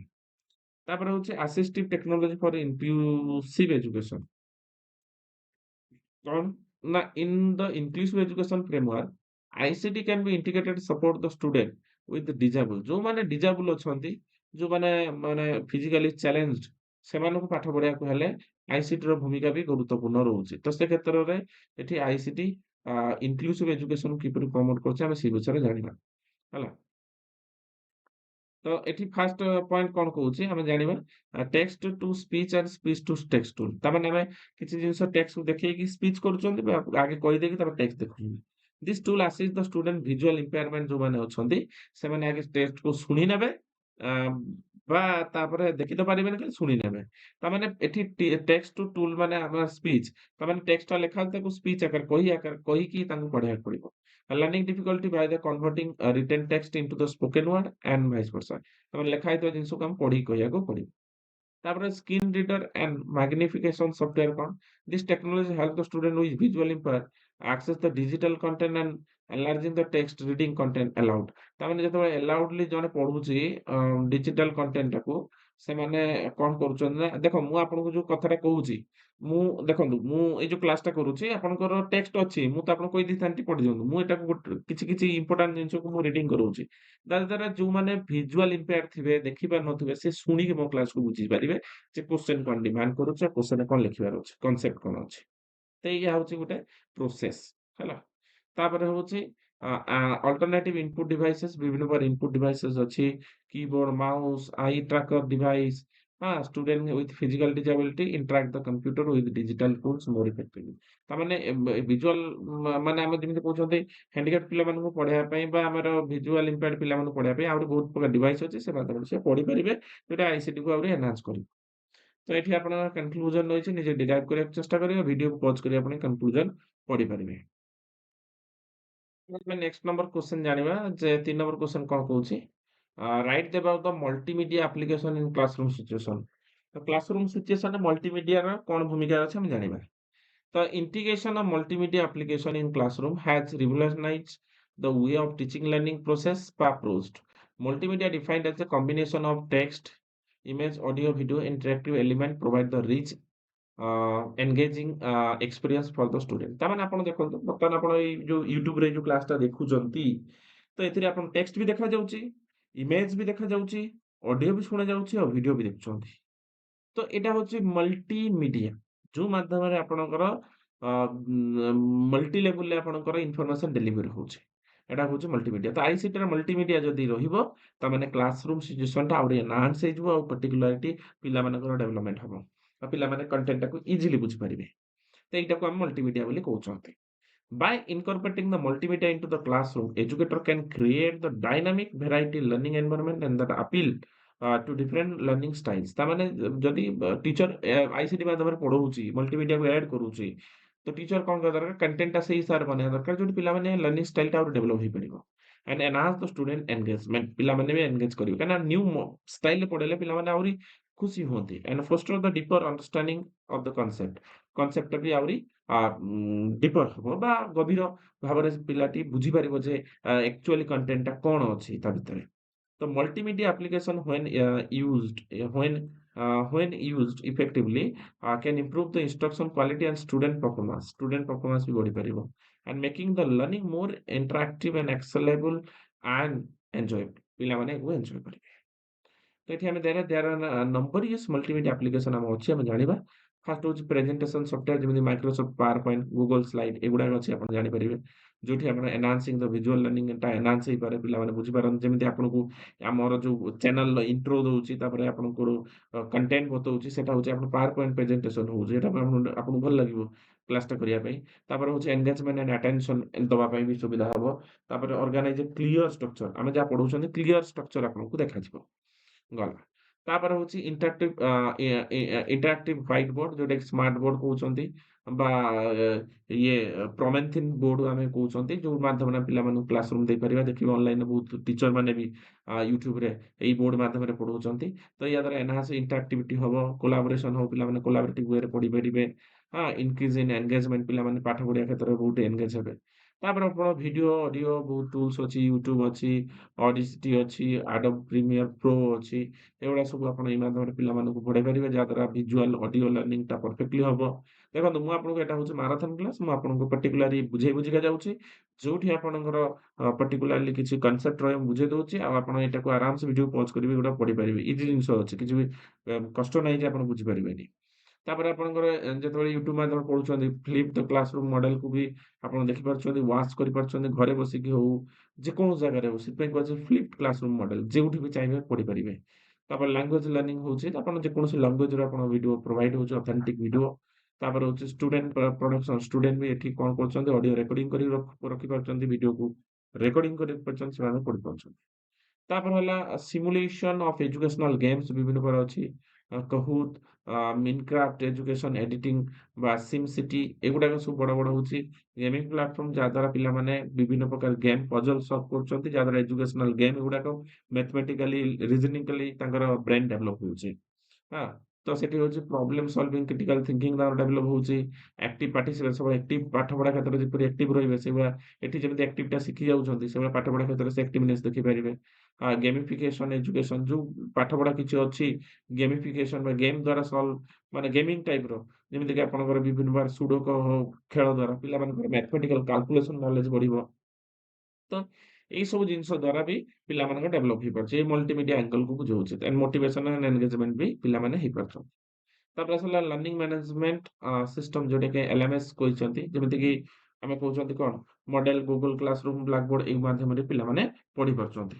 ତାପରେ ହଉଛି assistive technology for inclusive education. କଣ ନା in the inclusive education framework, ICT can be integrated support the student with disable. ଯୋଉମାନେ ଡିଜାବୁଲ ଅଛନ୍ତି, ଯୋଉମାନେ ମାନେ ଫିଜିକାଲି ଚ୍ୟାଲେଞ୍ଜଡ, ସେମାନଙ୍କୁ ପାଠ ପଢିବାକୁ ହେଲେ ଆଇସିଟି ର ଭୂମିକା ବି ଗୁରୁତ୍ୱପୂର୍ଣ୍ଣ ରହୁଛି। ତ ସେ କ୍ଷେତ୍ରରେ ଏଠି ଆଇସିଟି ଇନକ୍ଲୁସିଭ ଏଜୁକେସନ କିପରି ପ୍ରମୋଟ କରୁଛି ଆମେ ସେ ବିଷୟରେ ଜାଣିବା ହେଲା। ତ ଏଠି ଫାଷ୍ଟ ପଏଣ୍ଟ କଣ କହୁଛି ଆମେ ଜାଣିବା, text to speech and speech to text tool. ତାମାନେ ଆମେ କିଛି ଜିନିଷ ଟେକ୍ସଟ ଦେଖେଇକି ସ୍ପିଚ କରୁଛନ୍ତି ବା ଆଗେ କହିଦେଇକି ତାପରେ ଟେକ୍ସଟ ଦେଖୁଛନ୍ତି। This tool assist the student visual impairment ଯୋଉମାନେ ଅଛନ୍ତି, ସେମାନେ ଆଗେ ଟେକ୍ସଟକୁ ଶୁଣି ନେବେ, ଆ, ବା ତାପରେ ଦେଖି ତ ପାରିବେନି ଖାଲି ଶୁଣି ନେବେ। ତାମାନେ ଏଠି ଟେକ୍ସଟ ଟୁ ଟୁଲ ମାନେ ଆମର ସ୍ପିଚ, ତାମାନେ ଟେକ୍ସଟଟା ଲେଖା ଅଛି ତାକୁ ସ୍ପିଚ ଆକାରରେ କହିକି ତାଙ୍କୁ ପଢିବାକୁ ପଡିବ। Learning difficulty by the converting written text into the spoken word and vice versa। ତାମାନେ ଲେଖା ହେଇଥିବା ଜିନିଷକୁ ଆମେ ପଢିକି କହିବାକୁ ପଡିବ। ତାପରେ screen reader and magnification software କଣ? This technology help the student with visual impair access the digital content and enlarging the text reading content allowed। ତାମାନେ ଯେତେବେଳେ ଆଲାଉଡଲି ଜଣେ ପଢୁଛି ଡିଜିଟାଲ କଣ୍ଟେଣ୍ଟ ଟାକୁ, ସେମାନେ କଣ କରୁଛନ୍ତି ନା, ଦେଖ ମୁଁ ଆପଣଙ୍କୁ ଯୋଉ କଥାଟା କହୁଛି, ମୁଁ ଦେଖନ୍ତୁ ମୁଁ ଏଇ ଯୋଉ କ୍ଲାସଟା କରୁଛି ଆପଣଙ୍କର ଟେକ୍ସଟ ଅଛି, ମୁଁ ତ ଆପଣଙ୍କୁ କହିଦେଇଥାନ୍ତି ପଢି ଦିଅନ୍ତୁ। ମୁଁ ଏଟାକୁ କିଛି କିଛି ଇମ୍ପୋର୍ଟାଣ୍ଟ ଜିନିଷକୁ ମୁଁ ରିଡିଙ୍ଗ କରଉଛି। ଦ୍ୱାରା ଯୋଉମାନେ ଭିଜୁଆଲ ଇମ୍ପେୟାର ଥିବେ, ଦେଖିପାରୁନଥିବେ, ସେ ଶୁଣିକି ମୋ କ୍ଲାସକୁ ବୁଝିପାରିବେ ଯେ କୋଶ୍ଚେନ କଣ ଡିମାଣ୍ଡ କରୁଛି, କୋଶ୍ଚେନ କଣ ଲେଖିବାର ଅଛି, କନସେପ୍ଟ କଣ ଅଛି। ତ ଏଇଆ ହଉଛି ଗୋଟେ ପ୍ରୋସେସ ହେଲା। ତାପରେ ହଉଛି ଅଲ୍ଟରନେଟିଭ ଇନପୁଟ ଡିଭାଇସେସ୍, ବିଭିନ୍ନ ପ୍ରକାର ଇନପୁଟ ଡିଭାଇସେସ୍ ଅଛି, keyboard, mouse, eye tracker device. ହଁ, student with physical disability interact the computer with digital tools more effectively. ତାମାନେ ଭିଜୁଆଲ ମାନେ ଆମେ ଯେମିତି କହୁଛନ୍ତି ହ୍ୟାଣ୍ଡିକ୍ୟାପ୍ଟ ପିଲାମାନଙ୍କୁ ପଢେଇବା ପାଇଁ ବା ଆମର ଭିଜୁଆଲ ଇମ୍ପେୟାର୍ଡ ପିଲାମାନଙ୍କୁ ପଢେଇବା ପାଇଁ ଆହୁରି ବହୁତ ପ୍ରକାର ଡିଭାଇସ ଅଛି, ସେ ମାଧ୍ୟମରେ ସେ ପଢିପାରିବେ, ଯୋଉଟା ଆଇସିଟି କୁ ଆହୁରି ଏନହାନ୍ସ କରିବ। ତ ଏଠି ଆପଣଙ୍କର କନକ୍ଲୁଜନ ରହିଛି, ନିଜେ ଡିରାଇଭ କରିବାକୁ ଚେଷ୍ଟା କରିବେ, ଭିଡିଓକୁ ପଜ କରି ଆପଣ କନକ୍ଲୁଜନ ପଢିପାରିବେ। ଆମେ ନେକ୍ସଟ ନମ୍ବର କ୍ୱେଶ୍ଚନ ଜାଣିବା ଯେ 3 ନମ୍ବର କ୍ୱେଶ୍ଚନ କଣ କହୁଛି, write about the multimedia application in classroom situation. ତ କ୍ଲାସରୁମ୍ ସିଚୁଏସନରେ ମଲ୍ଟିମିଡିଆର କଣ ଭୂମିକା ଅଛି ଆମେ ଜାଣିବା। The integration of multimedia application in classroom has revolutionized the way of teaching learning process by approached. Multimedia defined as a combination of text, image, audio, video, interactive element provide the rich engaging experience for the student। ତାମାନେ ଆପଣ ଦେଖନ୍ତୁ ବର୍ତ୍ତମାନ ଆପଣ ଏଇ ଯୋଉ ୟୁଟ୍ୟୁବରେ ଯୋଉ କ୍ଲାସଟା ଦେଖୁଛନ୍ତି, ତ ଏଥିରେ ଆପଣ ଟେକ୍ସଟ ବି ଦେଖାଯାଉଛି, ଇମେଜ ବି ଦେଖାଯାଉଛି, ଅଡିଓ ବି ଶୁଣାଯାଉଛି ଆଉ ଭିଡିଓ ବି ଦେଖୁଛନ୍ତି। ତ ଏଇଟା ହଉଛି ମଲ୍ଟିମିଡିଆ, ଯୋଉ ମାଧ୍ୟମରେ ଆପଣଙ୍କର ମଲ୍ଟି ଲେବୁଲରେ ଆପଣଙ୍କର ଇନଫର୍ମେସନ ଡେଲିଭରି ହଉଛି। ଏଟା ହଉଛି ମଲ୍ଟିମିଡିଆ। ତ ଆଇସିଟିର ମଲ୍ଟିମିଡିଆ ଯଦି ରହିବ, ତାମାନେ କ୍ଲାସରୁମ୍ ସିଚୁଏସନଟା ଆହୁରି ଏନହାନ୍ସ ହେଇଯିବ ଆଉ ପର୍ଟିକୁଲାରିଟି ପିଲାମାନଙ୍କର ଡେଭଲପମେଣ୍ଟ ହବ। ଆଉ ପିଲାମାନେ କଣ୍ଟେଣ୍ଟଟାକୁ ଇଜିଲି ବୁଝିପାରିବେ। ତ ଏଇଟାକୁ ଆମେ ମଲ୍ଟିମିଡିଆ ବୋଲି କହୁଛନ୍ତି। By incorporating the multimedia into the classroom, educator can create the dynamic variety learning environment and that appeal to different learning styles। ତାମାନେ ଯଦି ଟିଚର ଆଇସିଟି ମାଧ୍ୟମରେ ପଢଉଛି, ମଲ୍ଟିମିଡିଆକୁ ଆଡ୍ କରୁଛି, ତ ଟିଚର କଣ କରିବା ଦରକାର, କଣ୍ଟେଣ୍ଟଟା ସେଇ ହିସାବରେ ବନେଇବା ଦରକାର ଯୋଉଠି ପିଲାମାନେ ଲର୍ଣ୍ଣିଂ ଷ୍ଟାଇଲଟା ଆହୁରି ଡେଭଲପ ହେଇପାରିବ। And enhance the student engagement, ପିଲାମାନେ ବି ଏନଗେଜ କରିବେ, କାହିଁକିନା ନ୍ୟୁ ଷ୍ଟାଇଲରେ ପଢେଇଲେ ପିଲାମାନେ ଆହୁରି ଖୁସି ହୁଅନ୍ତି। And foster the deeper understanding of the concept, କନସେପ୍ଟଟା ବି ଆହୁରି ଡିପର ହବ ବା ଗଭୀର ଭାବରେ ପିଲାଟି ବୁଝିପାରିବ ଯେ ଆକ୍ଚୁଆଲି କଣ୍ଟେଣ୍ଟଟା କଣ ଅଛି ତା ଭିତରେ। ତ multimedia application when used effectively can improve the instruction quality and student performance ବି ବଢିପାରିବ, and making the learning more interactive and accessible and enjoyable, ପିଲାମାନେ ଏହାକୁ ଏନ୍ଜୟ କରିବେ। ତ ଏଠି ଆମେ ଦେୟାର ନମ୍ବରିୟସ୍ ମଲ୍ଟିମିଡିଆ ଆପ୍ଲିକେସନ ଆମ ଅଛି, ଆମେ ଜାଣିବା। ଫାଷ୍ଟ ହଉଛି ପ୍ରେଜେଣ୍ଟେସନ ସଫ୍ଟୱେର, ଯେମିତି Microsoft PowerPoint, Google slide, ଏଗୁଡାକ ଅଛି ଆପଣ ଜାଣିପାରିବେ। ଯୋଉଠି ଆପଣ ଏନହାନ୍ସିଂ ଦ ଭିଜୁଆଲ ଲର୍ଣ୍ଣିଂଟା ଏନହାନ୍ସ ହେଇପାରେ, ପିଲାମାନେ ବୁଝିପାରନ୍ତି। ଯେମିତି ଆପଣଙ୍କୁ ଆମର ଯୋଉ ଚ୍ୟାନେଲର ଇଣ୍ଟ୍ରୋ ଦଉଛି, ତାପରେ ଆପଣଙ୍କର କଣ୍ଟେଣ୍ଟ ବତଉଛି, ସେଟା ହଉଛି ଆପଣ ପାୱାର ପଏଣ୍ଟ ପ୍ରେଜେଣ୍ଟେସନ ହଉଛି, ଏଟା ଆପଣଙ୍କୁ ଭଲ ଲାଗିବ କ୍ଲାସଟା କରିବା ପାଇଁ। ତାପରେ ହଉଛି ଏନଗେଜମେଣ୍ଟ ଆଣ୍ଡ ଆଟେନସନ ଦବା ପାଇଁ ବି ସୁବିଧା ହବ। ତାପରେ ଅର୍ଗାନାଇଜ କ୍ଲିୟର ଷ୍ଟ୍ରକ୍ଚର, ଆମେ ଯାହା ପଢଉଛନ୍ତି କ୍ଲିୟର ଷ୍ଟ୍ରକ୍ଚର ଆପଣଙ୍କୁ ଦେଖାଯିବ। ଗଲା। ତାପରେ ହଉଛି ଇଣ୍ଟରାକ୍ଟିଭ ହ୍ୱାଇଟ ବୋର୍ଡ ଯୋଉଟା କି ସ୍ମାର୍ଟ ବୋର୍ଡ କହୁଛନ୍ତି ବା ଇଏ ପ୍ରମେନଥିନ୍ ବୋର୍ଡ ଆମେ କହୁଛନ୍ତି ଯୋଉ ମାଧ୍ୟମରେ ପିଲାମାନଙ୍କୁ କ୍ଲାସ ରୁମ ଦେଇପାରିବା ଦେଖିବେ ଅନଲାଇନରେ ବହୁତ ଟିଚର ମାନେ ବି ୟୁଟ୍ୟୁବ ରେ ଏଇ ବୋର୍ଡ ମାଧ୍ୟମରେ ପଢଉଛନ୍ତି। ତ ୟା ଦ୍ୱାରା ଏନହାନ୍ସ ଇଣ୍ଟରାକ୍ଟିଭିଟି ହବ, କୋଲାବୋରେସନ ହବ, ପିଲାମାନେ କୋଲାବରେଟିଭ ୱେରେ ପଢିପାରିବେ। ହଁ, ଇନକ୍ରିଜ ଇନ ଏନଗେଜମେଣ୍ଟ, ପିଲାମାନେ ପାଠ ପଢିବା କ୍ଷେତ୍ରରେ ବହୁତ ଏନଗେଜ ହେବେ। ତାପରେ ଆପଣ ଭିଡିଓ ଅଡିଓ ବହୁତ ଟୁଲ୍ସ ଅଛି, ୟୁଟ୍ୟୁବ ଅଛି, ଅଡିସିଟି ଅଛି, ଆଡୋବ ପ୍ରିମିୟର ପ୍ରୋ ଅଛି। ଏଗୁଡା ସବୁ ଆପଣ ଏଇ ମାଧ୍ୟମରେ ପିଲାମାନଙ୍କୁ ପଢେଇ ପାରିବେ ଯାହାଦ୍ୱାରା ଭିଜୁଆଲ ଅଡିଓ ଲର୍ଣ୍ଣିଂଟା ପରଫେକ୍ଟଲି ହବ। ଦେଖନ୍ତୁ ମୁଁ ଆପଣଙ୍କୁ ଏଟା ହଉଛି ମାରାଥନ କ୍ଲାସ, ମୁଁ ଆପଣଙ୍କୁ ପର୍ଟିକୁଲାରି ବୁଝେଇ ବୁଝିକା ଯାଉଛି। ଯୋଉଠି ଆପଣଙ୍କର ପର୍ଟିକୁଲାରଲି କିଛି କନସେପ୍ଟ ରହିବ ମୁଁ ବୁଝେଇ ଦଉଛି ଆଉ ଆପଣ ଏଟାକୁ ଆରାମସେ ଭିଡିଓ ପଜ କରିବି ଏଗୁଡା ପଢିପାରିବେ। ଇଜି ଜିନିଷ ଅଛି, କିଛି ବି କଷ୍ଟ ନାହିଁ ଯେ ଆପଣ ବୁଝିପାରିବେନି। ତାପରେ ଆପଣଙ୍କର ଯେତେବେଳେ ୟୁଟ୍ୟୁବ ମାଧ୍ୟମରେ ପଢୁଛନ୍ତି ଫ୍ଲିପ ଦ କ୍ଲାସରୁମ ମଡେଲକୁ ବି ଆପଣ ଦେଖିପାରୁଛନ୍ତି, ୱାଚ୍ କରିପାରୁଛନ୍ତି ଘରେ ବସିକି ହଉ, ଯେକୌଣସି ଜାଗାରେ ହଉ। ସେଥିପାଇଁ କୁହାଯାଏ ଫ୍ଲିପଡ କ୍ଲାସରୁମ ମଡେଲ, ଯୋଉଠି ବି ଚାହିଁବେ ପଢିପାରିବେ। ତାପରେ ଲାଙ୍ଗୁଏଜ ଲର୍ଣ୍ଣିଂ ହଉଛି ଆପଣ ଯେକୌଣସି ଲାଙ୍ଗୁଏଜରେ ଆପଣ ଭିଡିଓ ପ୍ରୋଭାଇଡ ହଉଛି, ଅଥେଣ୍ଟିକ ଭିଡିଓ। ତାପରେ ହଉଛି ଷ୍ଟୁଡେଣ୍ଟ ପ୍ରଡକ୍ସନ, ଷ୍ଟୁଡେଣ୍ଟ ବି ଏଠି କଣ କରୁଛନ୍ତି, ଅଡିଓ ରେକର୍ଡିଂ କରି ରଖିପାରୁଛନ୍ତି, ଭିଡିଓକୁ ରେକର୍ଡିଂ କରି ପାରୁଛନ୍ତି, ସେମାନେ ପଢିପାରୁଛନ୍ତି। ତାପରେ ହେଲା ସିମୁଲେସନ ଅଫ ଏଜୁକେସନାଲ ଗେମ୍ସ ବିଭିନ୍ନ ପ୍ରକାର ଅଛି, କହୁତ, ମିନକ୍ରାଫ୍ଟ, ଏଜୁକେସନ ଏଡିଟିଂ ବା ସିମ୍ ସିଟି, ଏଗୁଡାକ ସବୁ ବଡ ବଡ ହଉଛି ଗେମିଂ ପ୍ଲାଟଫର୍ମ ଯାହା ଦ୍ୱାରା ପିଲାମାନେ ବିଭିନ୍ନ ପ୍ରକାର ଗେମ୍ ପଜଲ ସଲ୍ଭ କରୁଛନ୍ତି, ଯାହା ଦ୍ୱାରା ଏଜୁକେସନାଲ ଗେମ୍ ଏଗୁଡାକ ମ୍ୟାଥମେଟିକାଲି ରିଜନିକାଲି ତାଙ୍କର ବ୍ରେନ ଡେଭଲପ ହଉଛି। ହଁ, ତ ସେଠି ହଉଛି ପ୍ରୋବ୍ଲେମ ସଲଭିଂ, କ୍ରିଟିକାଲ ଥିଙ୍କିଂ ତାଙ୍କର ଡେଭଲପ ହଉଛି। ଆକ୍ଟିଭ ପାର୍ଟିସିପେଟ, ସବୁ ଆକ୍ଟିଭ ପାଠ ପଢା କ୍ଷେତ୍ରରେ ଯେପରି ଆକ୍ଟିଭ ରହିବେ ସେଇଭଳିଆ ଏଠି ଯେମିତି ଆକ୍ଟିଭଟା ଶିଖି ଯାଉଛନ୍ତି ସେଇଭଳିଆ ପାଠ ପଢା କ୍ଷେତ୍ରରେ ସେ ଆକ୍ଟିଭନେସ ଦେଖିପାରିବେ। ଗେମିଫିକେସନ ଏଜୁକେସନ, ଯୋଉ ପାଠ ପଢା କିଛି ଅଛି ଗେମିଫିକେସନ ବା ଗେମ୍ ଦ୍ୱାରା ସଲ୍ଭ, ମାନେ ଗେମିଂ ଟାଇପର, ଯେମିତିକି ଆପଣଙ୍କର ବିଭିନ୍ନ ପ୍ରକାର ସୁଡୋକ ଖେଳ ଦ୍ୱାରା ପିଲାମାନଙ୍କର ମ୍ୟାଥମେଟିକାଲ କାଲକୁଲେସନ ନଲେଜ ବଢିବ। ତ ଏଇ ସବୁ ଜିନିଷ ଦ୍ୱାରା ବି ପିଲାମାନଙ୍କ ଡେଭଲପ ହେଇପାରୁଛି। ଏଇ ମଲ୍ଟିମିଡିଆ ଆଙ୍ଗେଲକୁ ବୁଝଉଛି। ଦେନ୍ ମୋଟିଭେସନ ଆଣ୍ଡ ଏନଗେଜମେଣ୍ଟ ବି ପିଲାମାନେ ହେଇପାରୁଛନ୍ତି। ତାପରେ ଆସିଲା ଲର୍ଣ୍ଣିଂ ମ୍ୟାନେଜମେଣ୍ଟ ସିଷ୍ଟମ ଯୋଉଟାକି ଏଲଏମଏସ୍ କହିଛନ୍ତି। ଯେମିତିକି ଆମେ କହୁଛନ୍ତି କଣ, ମଡେଲ, ଗୁଗଲ କ୍ଲାସରୁମ, ବ୍ଲାକବୋର୍ଡ ଏଇ ମାଧ୍ୟମରେ ପିଲାମାନେ ପଢିପାରୁଛନ୍ତି।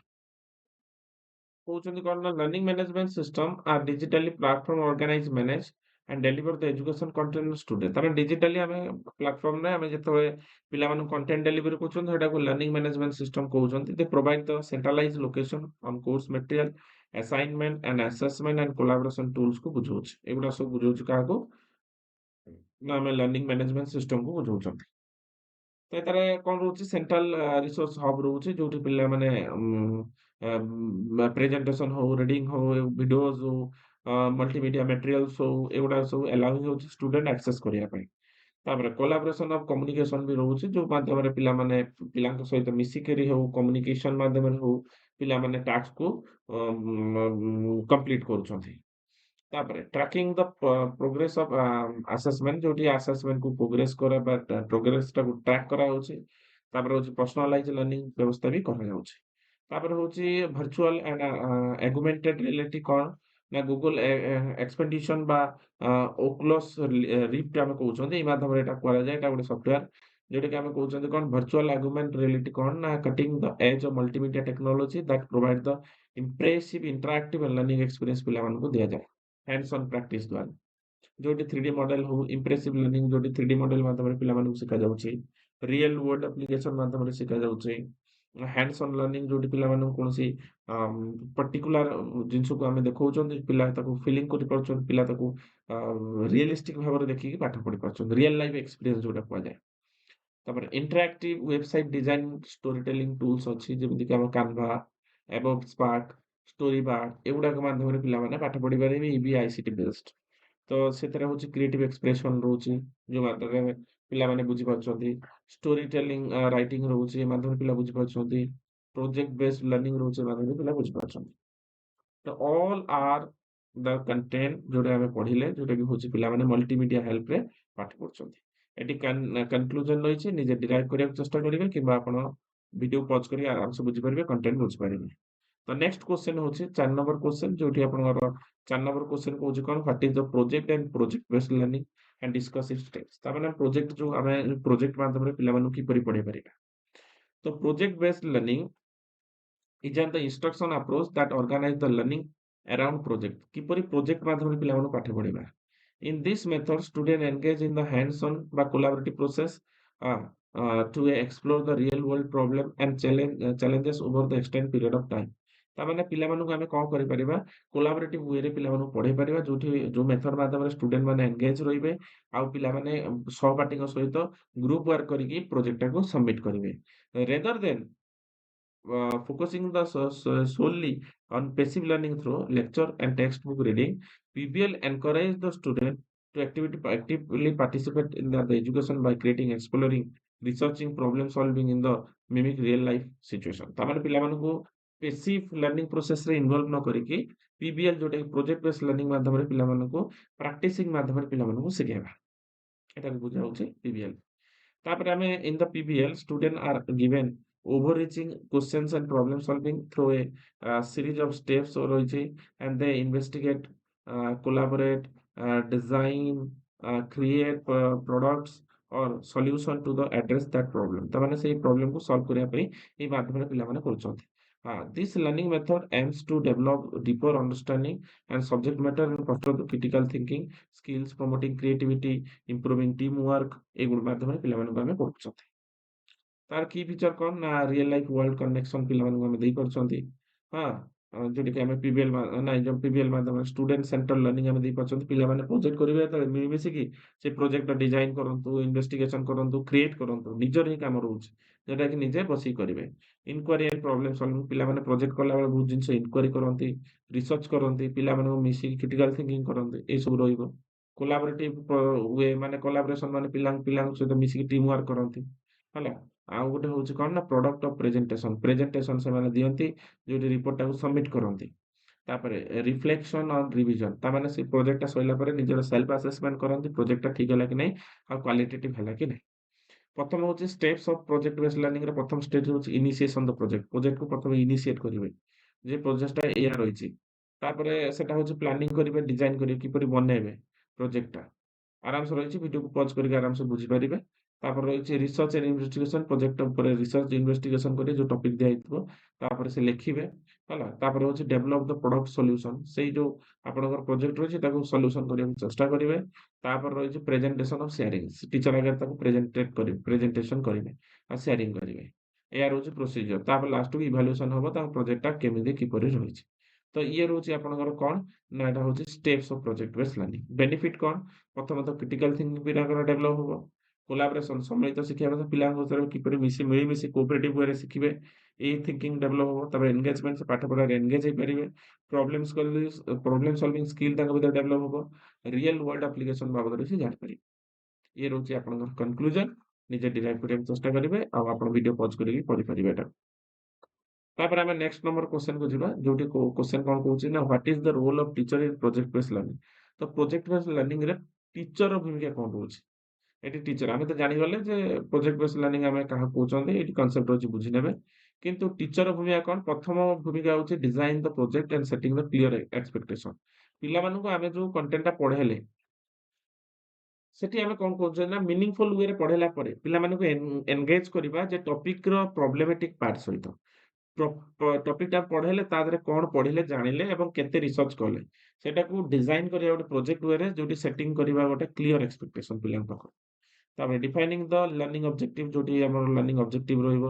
କହୁଛନ୍ତି କଣ ନା learning management system are digitally platform organize manage and deliver the education content student. ତାମାନେ ଡିଜିଟାଲି ଆମେ ପ୍ଲାଟଫର୍ମରେ ଆମେ ଯେତେବେଳେ ପିଲାମାନଙ୍କୁ କଣ୍ଟେଣ୍ଟ ଡେଲିଭରି କରୁଛନ୍ତି ସେଟାକୁ ଲର୍ଣ୍ଣିଂ ମ୍ୟାନେଜମେଣ୍ଟ ସିଷ୍ଟମ କହୁଛନ୍ତି। They provide the centralise location on course material, assignment and assessment and collaboration ଟୁଲ୍ସକୁ ବୁଝଉଛି। ଏଗୁଡା ସବୁ ବୁଝଉଛି କାହାକୁ ନା ଆମେ ଲର୍ଣ୍ଣିଂ ମ୍ୟାନେଜମେଣ୍ଟ ସିଷ୍ଟମକୁ ବୁଝଉଛନ୍ତି। ତ ଏଥିରେ କଣ ରହୁଛି, ସେଣ୍ଟ୍ରାଲ ରିସୋର୍ସ ହବ ରହୁଛି ଯୋଉଠି ପିଲାମାନେ ପ୍ରେଜେଣ୍ଟେସନ ହଉ, ରିଡିଙ୍ଗ ହଉ, ଭିଡିଓଜ ହଉ, ମଲ୍ଟିମିଡିଆ ମେଟେରିଆଲସ ହଉ, ଏଗୁଡା ସବୁ ଆଲାଉଇଂ ହଉଛି ଷ୍ଟୁଡେଣ୍ଟ ଆକ୍ସେସ କରିବା ପାଇଁ। ତାପରେ କୋଲାବୋରେସନ ଅଫ କମ୍ୟୁନିକେସନ ବି ରହୁଛି ଯୋଉ ମାଧ୍ୟମରେ ପିଲାମାନେ ପିଲାଙ୍କ ସହିତ ମିଶିକରି ହଉ, କମ୍ୟୁନିକେସନ ମାଧ୍ୟମରେ ହଉ, ପିଲାମାନେ ଟାସ୍କକୁ କମ୍ପ୍ଲିଟ କରୁଛନ୍ତି। ତାପରେ tracking the progress of assessment, ଯୋଉଠି ଆସେସମେଣ୍ଟକୁ ପ୍ରୋଗ୍ରେସ କରିବା ପ୍ରୋଗ୍ରେସଟାକୁ ଟ୍ରାକ୍ କରାଯାଉଛି। ତାପରେ ହଉଛି ପର୍ସନାଲାଇଜ ଲର୍ଣ୍ଣିଂ ବ୍ୟବସ୍ଥା ବି କରାଯାଉଛି। ତାପରେ ହଉଛି ଭର୍ଚୁଆଲ ଆଣ୍ଡ ଅଗୁମେଣ୍ଟେଡ ରିଆଲିଟି କଣ ନା ଗୁଗଲ ଏକ୍ସପେଡିସନ ବା ଓକୁଲସ୍ ରିଫ୍ଟ ଆମେ କହୁଛନ୍ତି, ଏଇ ମାଧ୍ୟମରେ ଏଟା କରାଯାଏ। ଏଟା ଗୋଟେ ସଫ୍ଟୱେର ଯୋଉଟା କି ଆମେ କହୁଛନ୍ତି କଣ, ଭର୍ଚୁଆଲ ଅଗୁମେଣ୍ଟ ରିଆଲିଟି କଣ ନା cutting the edge of multimedia technology that provide the impressive interactive learning experience ପିଲାମାନଙ୍କୁ ଦିଆଯାଏ ହ୍ୟାଣ୍ଡସ ଅନ୍ ପ୍ରାକ୍ଟିସ ଦ୍ୱାରା। ଯୋଉଠି 3D ମଡେଲ ହଉ, ଇମ୍ପ୍ରେସିଭ ଲର୍ଣ୍ଣିଂ ଯୋଉଠି 3D ମଡେଲ ମାଧ୍ୟମରେ ପିଲାମାନଙ୍କୁ ଶିଖାଯାଉଛି, ରିଏଲ ୱାର୍ଲଡ ଆପ୍ଲିକେସନ ମାଧ୍ୟମରେ ଶିଖାଯାଉଛି, ହ୍ୟାଣ୍ଡସ ଅନ୍ ଲର୍ଣ୍ଣିଂ ଯୋଉଠି ପିଲାମାନଙ୍କୁ କୌଣସି ପର୍ଟିକୁଲାର ଜିନିଷକୁ ଆମେ ଦେଖଉଛନ୍ତି, ପିଲା ତାକୁ ଫିଲିଂ କରିପାରୁଛନ୍ତି, ପିଲା ତାକୁ ରିଏଲିଷ୍ଟିକ ଭାବରେ ଦେଖିକି ପାଠ ପଢି ପାରୁଛନ୍ତି, ରିଏଲ ଲାଇଫ ଏକ୍ସପିରିଏନ୍ସ ଯୋଉଟା କୁହାଯାଏ। ତାପରେ interactive website design story telling tools ଅଛି, ଯେମିତିକି ଆମ କାନଭା, ଏବୋଭ ସ୍ପାର୍କ, ଷ୍ଟୋରୀ ବାର୍ଡ, ଏଗୁଡାକ ମାଧ୍ୟମରେ ପିଲାମାନେ ପାଠ ପଢିପାରିବେ। ଇଏ ବି ଆଇସିଟି ବେସ୍ଡ। ତ ସେଥିରେ ହଉଛି କ୍ରିଏଟିଭ ଏକ୍ସପ୍ରେସନ ରହୁଛି ଯୋଉ ମାଧ୍ୟମରେ ପିଲାମାନେ ବୁଝିପାରୁଛନ୍ତି। ଷ୍ଟୋରି ଟେଲିଂ ରାଇଟିଂ ରହୁଛି, ଏ ମାଧ୍ୟମରେ ପିଲା ବୁଝିପାରୁଛନ୍ତି। ପ୍ରୋଜେକ୍ଟ ବେସ୍ଡ ଲର୍ଣ୍ଣିଂ ରହୁଛି, ଏ ମାଧ୍ୟମରେ ପିଲା ବୁଝିପାରୁଛନ୍ତି। ତ ଅଲ୍ ଆର୍ ଦ କଣ୍ଟେଣ୍ଟ ଯୋଉଟା ଆମେ ପଢିଲେ, ଯୋଉଟା କି ହଉଛି ପିଲାମାନେ ମଲ୍ଟିମିଡିଆ ହେଲ୍ପରେ ପାଠ ପଢୁଛନ୍ତି। ଏଠି କନକ୍ଲୁଜନ ରହିଛି, ନିଜେ ଡିରାଇଭ କରିବାକୁ ଚେଷ୍ଟା କରିବେ କିମ୍ବା ଆପଣ ଭିଡିଓ ପଜ କରି ଆରାମସେ ବୁଝିପାରିବେ, କଣ୍ଟେଣ୍ଟ ବୁଝିପାରିବେ। ତ ନେକ୍ସଟ କ୍ୱେଶ୍ଚନ ହଉଛି 4 ନମ୍ବର କ୍ୱେଶ୍ଚନ, ଯୋଉଠି ଆପଣଙ୍କର 4 ନମ୍ବର କ୍ୱେଶ୍ଚନ କହୁଛି କଣ, what is the project and project based learning and discuss its steps. ତାମାନେ ପ୍ରୋଜେକ୍ଟ ଯୋଉ ଆମେ ପ୍ରୋଜେକ୍ଟ ମାଧ୍ୟମରେ ପିଲାମାନଙ୍କୁ କିପରି ପଢେଇ ପାରିବା। ତ project based learning is an the instruction approach that organize the learning around project। କିପରି ପ୍ରୋଜେକ୍ଟ ମାଧ୍ୟମରେ ପିଲାମାନଙ୍କୁ ପାଠ ପଢେଇବା। In this method, students engage in the hands-on বা collaborative process uh, to explore the real world problem and challenges over the extended period of time। ତାମାନେ ପିଲାମାନଙ୍କୁ ଆମେ କଣ କରିପାରିବା କୋଲାବୋରେଟିଭ ୱେରେ ପିଲାମାନଙ୍କୁ ପଢେଇ ପାରିବା ଯୋଉଠି ଯୋଉ ମେଥଡ ମାଧ୍ୟମରେ ଷ୍ଟୁଡେଣ୍ଟ ମାନେ ଏନଗେଜ ରହିବେ ଆଉ ପିଲାମାନେ ସହପାଠୀଙ୍କ ସହିତ ଗ୍ରୁପ ୱାର୍କ କରିକି ପ୍ରୋଜେକ୍ଟଟାକୁ ସବମିଟ କରିବେ ରେଦର ଦେନ focusing solely on passive learning through lecture and textbook reading, PBL encourage the student to actively participate in the education by creating, exploring, researching, problem solving in the mimic real life situation. ତାମାନେ ପିଲାମାନଙ୍କୁ passive learning process ରେ involve ନ କରିକି PBL ଯୋଉଟା କି project based learning ମାଧ୍ୟମରେ ପିଲାମାନଙ୍କୁ practicing ମାଧ୍ୟମରେ ପିଲାମାନଙ୍କୁ ଶିଖେଇବା ଏଟାକୁ ବୁଝା ହଉଛି PBL। ତାପରେ ଆମେ in the PBL student are given overreaching questions and problem solving through a series of steps ରହିଛି and they investigate, collaborate, design, create products or solution to the address that problem ତାମାନେ ସେଇ problem କୁ solve କରିବା ପାଇଁ ଏଇ ମାଧ୍ୟମରେ ପିଲାମାନେ କରୁଛନ୍ତି। This learning method aims to develop deeper understanding and subject matter and foster the critical thinking skills, promoting creativity, improving teamwork ଏଗୁଡ ମାଧ୍ୟମରେ ପିଲାମାନଙ୍କୁ ଆମେ ପଢୁଛନ୍ତି। ତାର କି ଫିଚର କଣ ନା ରିଅଲ ଲାଇଫ ୱାର୍ଲଡ କନେକ୍ସନ ପିଲାମାନଙ୍କୁ ଆମେ ଦେଇପାରୁଛନ୍ତି। ହଁ ଯୋଉଟା କି ଆମେ ପିବିଏଲ ନାଇଁ ଯୋଉ ପିବିଏଲ ମାଧ୍ୟମରେ ଷ୍ଟୁଡେଣ୍ଟ ସେଣ୍ଟର ଲର୍ଣ୍ଣିଂ ଆମେ ଦେଇପାରୁଛନ୍ତି ପିଲାମାନେ ପ୍ରୋଜେକ୍ଟ କରିବେ ଯେତେବେଳେ ମିଳିମିଶିକି ସେ ପ୍ରୋଜେକ୍ଟ ଡିଜାଇନ କରନ୍ତୁ ଇନଭେଷ୍ଟିଗେସନ କରନ୍ତୁ କ୍ରିଏଟ କରନ୍ତୁ ନିଜର ହିଁ କାମ ରହୁଛି ଯୋଉଟା କି ନିଜେ ବସିକି କରିବେ। ଇନକ୍ୱାରି ଆଣ୍ଡ ପ୍ରୋବ୍ଲେମ ସଲଭିଂ ପିଲାମାନେ ପ୍ରୋଜେକ୍ଟ କଲା ବେଳେ ବହୁତ ଜିନିଷ ଇନକ୍ୱାରି କରନ୍ତି ରିସର୍ଚ୍ଚ କରନ୍ତି ପିଲାମାନଙ୍କୁ ମିଶିକି କ୍ରିଟିକାଲ ଥିଙ୍କିଂ କରନ୍ତି ଏସବୁ ରହିବ। କୋଲାବୋରେଟିଭ ୱେ ମାନେ କୋଲାବୋରେସନ ମାନେ ପିଲାଙ୍କ ସହିତ ମିଶିକି ଟିମ ୱାର୍କ କରନ୍ତି ହେଲା। ଆଉ ଗୋଟେ ହଉଛି କଣ ନା ପ୍ରଡକ୍ଟ ଅଫ ପ୍ରେଜେଣ୍ଟେସନ ସେମାନେ ଦିଅନ୍ତି ଯୋଉଠି ରିପୋର୍ଟଟାକୁ ସବମିଟ କରନ୍ତି। ତାପରେ ରିଫ୍ଲେକ୍ସନ ଅନ୍ ରିଭିଜନ ତାମାନେ ସେ ପ୍ରୋଜେକ୍ଟଟା ସରିଲା ପରେ ନିଜର ସେଲ୍ଫ ଆସେସମେଣ୍ଟ କରନ୍ତି ପ୍ରୋଜେକ୍ଟଟା ଠିକ ହେଲା କି ନାହିଁ ଆଉ କ୍ୱାଲିଟେଟିଭ ହେଲା କି ନାହିଁ। ପ୍ରଥମ ହଉଛି steps of project based learning ର ପ୍ରଥମ ଷ୍ଟେଜ ହଉଛି initiation the ପ୍ରୋଜେକ୍ଟକୁ ପ୍ରଥମେ ଇନିସିଏଟ କରିବେ ଯେ ପ୍ରୋଜେକ୍ଟଟା ଏଇଆ ରହିଛି। ତାପରେ ସେଟା ହଉଛି ପ୍ଲାନିଂ କରିବେ ଡିଜାଇନ କରିବେ କିପରି ବନେଇବେ ପ୍ରୋଜେକ୍ଟଟା ଆରାମସେ ରହିଛି ଭିଡିଓକୁ ପଜ କରିକି ଆରାମସେ ବୁଝିପାରିବେ। ତାପରେ ରହିଛି ରିସର୍ଚ୍ଚ ଆଣ୍ଡ ଇନଭେଷ୍ଟିଗେସନ ପ୍ରୋଜେକ୍ଟ ଉପରେ ରିସର୍ଚ୍ଚ ଇନଭେଷ୍ଟିଗେସନ କରି ଯୋଉ ଟପିକ ଦିଆହେଇଥିବ ତାପରେ ସେ ଲେଖିବେ ହେଲା। ତାପରେ ହଉଛି ଡେଭଲପ ଦ ପ୍ରଡକ୍ଟ ସଲ୍ୟୁସନ ସେଇ ଯୋଉ ଆପଣଙ୍କର ପ୍ରୋଜେକ୍ଟ ରହିଛି ତାକୁ ସଲ୍ୟୁସନ କରିବାକୁ ଚେଷ୍ଟା କରିବେ। ତାପରେ ରହିଛି ପ୍ରେଜେଣ୍ଟେସନ ଅଫ ସେୟାରିଂ ଟିଚର ଆଗରେ ତାକୁ ପ୍ରେଜେଣ୍ଟେସନ କରିବେ ଆଉ ସେୟାରିଂ କରିବେ। ଏୟା ରହୁଛି ପ୍ରୋସିଜିଅର ତାପରେ ଲାଷ୍ଟକୁ ଇଭାଲୁଏସନ ହବ ତାଙ୍କ ପ୍ରୋଜେକ୍ଟଟା କେମିତି କିପରି ରହିଛି। ତ ଇଏ ରହୁଛି ଆପଣଙ୍କର କଣ ନା ଏଟା ହଉଛି steps of project based learning benefit କଣ ପ୍ରଥମତଃ କ୍ରିଟିକାଲ ଥିଙ୍କିଂ ପିଲାଙ୍କର ଡେଭଲପ ହବ। କୋଲାବୋରେସନ ସମ୍ମିଳିତ ଶିକ୍ଷା କଥା ପିଲାଙ୍କ ଭିତରେ କିପରି ମିଳିମିଶି କୋଅପରେଟିଭ ୱେରେ ଶିଖିବେ ଏଇ ଥିଙ୍କିଂ ଡେଭଲପ ହବ। ତାପରେ ଏନଗେଜମେଣ୍ଟ ପାଠ ପଢାରେ ଏନଗେଜ ହେଇପାରିବେ। ପ୍ରୋବ୍ଲେମ ସଲଭିଂ ସ୍କିଲ ତାଙ୍କ ଭିତରେ ଡେଭଲପ ହବ। ରିଏଲ ୱାର୍ଲଡ ଆପ୍ଲିକେସନ ବାବଦରେ ସେ ଜାଣିପାରିବେ। ଇଏ ରହୁଛି ଆପଣଙ୍କର କନକ୍ଲୁଜନ ନିଜେ ଡିରାଇଭ କରିବାକୁ ଚେଷ୍ଟା କରିବେ ଆଉ ଆପଣ ଭିଡିଓ ପଜ କରିକି ପଢିପାରିବେ ଏଟା। ତାପରେ ଆମେ ନେକ୍ସଟ ନମ୍ବର କ୍ୱେଶ୍ଚନ କୁ ଯିବା ଯୋଉଠି କ୍ୱେଶ୍ଚନ କଣ କହୁଛି ନା what is the role of teacher in project based learning. ତ ପ୍ରୋଜେକ୍ଟ ବେସ୍ଡ ଲର୍ଣ୍ଣିଂ ରେ ଟିଚର ର ଭୂମିକା କଣ ରହୁଛି ଏଠି ଟିଚର ଆମେ ତ ଜାଣିଗଲେ ଯେ ପ୍ରୋଜେକ୍ଟ ବେସ୍ଡ ଲର୍ଣ୍ଣିଂ ଆମେ କାହାକୁ କହୁଛନ୍ତି ଏଠି କନସେପ୍ଟ ଅଛି ବୁଝିନେବେ। କିନ୍ତୁ ଟିଚର ଭୂମିକା କଣ ପ୍ରଥମ ଭୂମିକା ହଉଛି design the project and setting the clear expectation. ପିଲାମାନଙ୍କୁ ଆମେ ଯୋଉ କଣ୍ଟେଣ୍ଟଟା ପଢେଇଲେ ସେଠି ଆମେ କଣ କରୁଛେ ନା ମିନିଂଫୁଲ ୱେରେ ପଢେଇଲା ପରେ ପିଲାମାନଙ୍କୁ ଏନଗେଜ କରିବା ଯେ ଟପିକ ର ପ୍ରୋବ୍ଲେମେଟିକ ପାର୍ଟ ସହିତ ଟପିକଟା ପଢେଇଲେ ତା ଦେହରେ କଣ ପଢିଲେ ଜାଣିଲେ ଏବଂ କେତେ ରିସର୍ଚ୍ଚ କଲେ ସେଟାକୁ ଡିଜାଇନ କରିବା ଗୋଟେ ପ୍ରୋଜେକ୍ଟ ୱେରେ ଯୋଉଠି ସେଟିଂ କରିବା ଗୋଟେ କ୍ଲିୟର ଏକ୍ସପେକ୍ଟେସନ ପିଲାଙ୍କ ପାଖରେ। ତାପରେ ଡିଫାଇନିଂ ଦ ଲର୍ଣ୍ଣିଂ ଅବଜେକ୍ଟିଭ ଯୋଉଠି ଆମର ଲର୍ଣ୍ଣିଂ ଅବଜେକ୍ଟିଭ ରହିବ